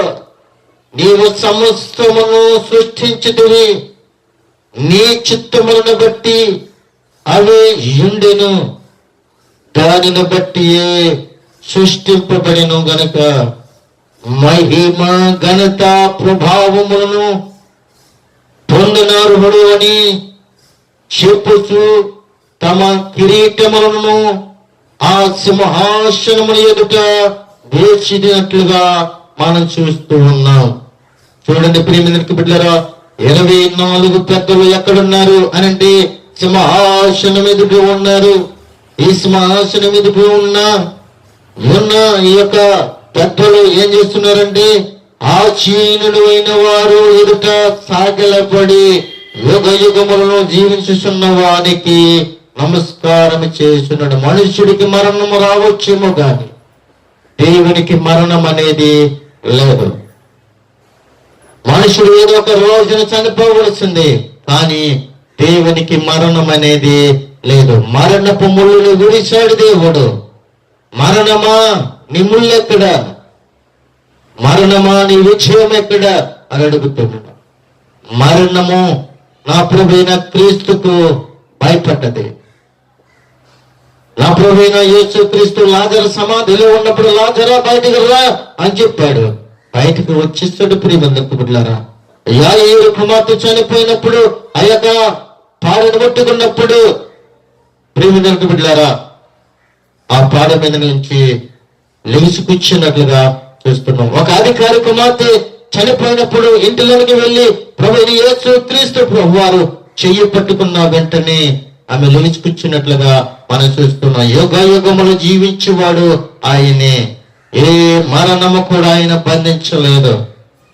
నీవు సమస్తమును సృష్టించితివి, నీ చిత్తములను బట్టి అవి యుండెను, దానిని బట్టి సృష్టింపబడిను గనుక మహిమ ఘనత ప్రభావములను పొందనార్హుడు అని చెప్పుచు తమ కిరీటములను ఆ సింహాసనముల ఎదుట వేసినట్లుగా మనం చూస్తూ ఉన్నాం. చూడండి ప్రియమైన బిడ్డలారా, 24 పెద్దలు ఎక్కడున్నారు అని అంటే సింహాసనం ఎదుట ఉన్నారు. ఈ సింహాసనం ఎదుట ఉన్న ఈ యొక్క పెద్దలు ఏం చేస్తున్నారంటే ఆసీనులు అయిన వారు ఎదుట సాగిలపడి యుగయుగములను జీవించుచున్న వారికి నమస్కారం చేస్తున్నాడు. మనుషుడికి మరణము రావచ్చేమో గాని దేవునికి మరణం అనేది లేదు. మనుషుడు ఏదో ఒక రోజున చనిపోవలసింది, కానీ దేవునికి మరణం అనేది లేదు. మరణపు ముళ్ళును విడిచాడు దేవుడు. మరణమా నీ ముళ్ళెక్కడ, మరణమా నీ విజయం ఎక్కడ అని అడుగుతున్నాడు. మరణము నా ప్రభువైన క్రీస్తుకు భయపడ్డది. నా ప్రభువైన యేసు క్రీస్తు లాజరు సమాధిలో ఉన్నప్పుడు లాజరా బయటికి రా అని చెప్పాడు. బయటకు వచ్చిస్తాడు. ప్రియమైన బిడ్డలారా, యాయేరు కుమార్తె చనిపోయినప్పుడు ఆ యొక్క పాడను పట్టుకున్నప్పుడు ప్రియమైన బిడ్డలారా ఆ పాడ మీద నుంచి లెగిసి కూర్చున్నట్లుగా చూస్తున్నాం. ఒక అధికారి కుమార్తె చనిపోయినప్పుడు ఇంటిలోనికి వెళ్ళి ప్రభువైన యేసు క్రీస్తు ప్రభువారు చెయ్యి పట్టుకున్న వెంటనే ఆమె లెగిసి కూర్చున్నట్లుగా మనం చూస్తున్నాం. యుగయుగములు జీవించేవాడు ఆయనే. ఏ మరణము కూడా ఆయన బంధించలేదు.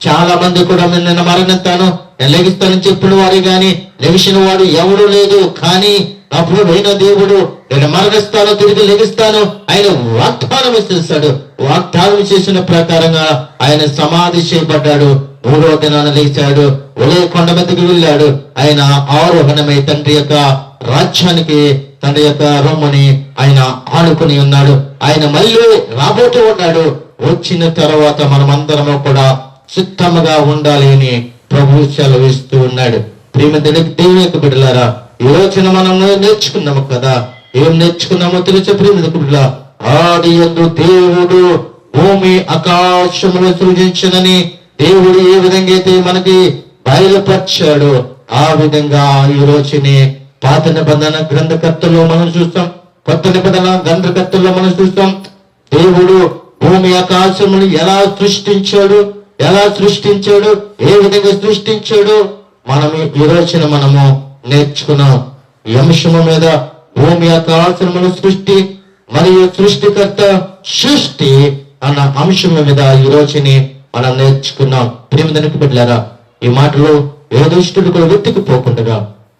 చాలా మంది కూడా నిన్న మరణిస్తాను, నేను లెగిస్తానని చెప్పిన వారు కానీ లెగిసిన వాడు ఎవడు లేదు. కానీ నా ప్రభువైన దేవుడు నేను మరణిస్తాను, తిరిగి లెగిస్తాను ఆయన వాగ్దానం చేశాడు. వాగ్దానం చేసిన ప్రకారంగా ఆయన సమాధి చేయబడ్డాడు. 3వ దినాన లేచాడు. ఒలే కొండ మీదకి వెళ్ళాడు. ఆయన ఆరోహణమై తండ్రి యొక్క రాజ్యానికి, తండ్రి యొక్క రొమ్మని ఆయన ఆడుకుని ఉన్నాడు. ఆయన మళ్ళీ రాబోతూ ఉన్నాడు. వచ్చిన తర్వాత మనమందరము కూడా సిద్ధముగా ఉండాలి అని ప్రభు సెలవిస్తూ ఉన్నాడు. ప్రియమైన దేవుని యొక్క బిడ్డలారా, ఈ రోజున మనం నేర్చుకున్నాము కదా. ఏం నేర్చుకున్నామో తెలుసు ప్రియమైన బిడ్డలారా? ఆది యందు దేవుడు భూమి ఆకాశములు సృజించనని దేవుడు ఏ విధంగా అయితే మనకి బయలుపరిచాడు, ఆ విధంగా ఈ రోజుని పాత నిబంధన గ్రంథకర్తల్లో మనం చూస్తాం, కొత్త నిబంధన గ్రంథకర్తల్లో మనం చూస్తాం. దేవుడు భూమి ఆకాశములు ఎలా సృష్టించాడు, ఏ విధంగా సృష్టించాడు మనం ఈ రోజున మనము నేర్చుకున్నాం. ఈ అంశము మీద భూమి ఆకాశముల సృష్టి మరియు సృష్టికర్త సృష్టి అన్న అంశం మీద ఈ రోజుని మనం నేర్చుకున్నాం. ప్రియమైన బిడ్డలారా, ఈ మాటలు ఏ దుష్టుడు కూడా వెతుకుపోకుండా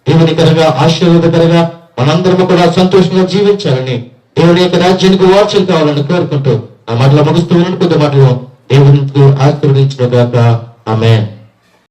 దేవునికరగా ఆశీర్వాదకరంగా మనందరము కూడా సంతోషంగా జీవించాలని, దేవుని యొక్క రాజ్యానికి వారసులు కావాలని కోరుకుంటూ ఆ మాటలు ముగుస్తూ కొద్ది మాటలు దేవునికి ఆశీర్వదించిన గాక. ఆమేన్.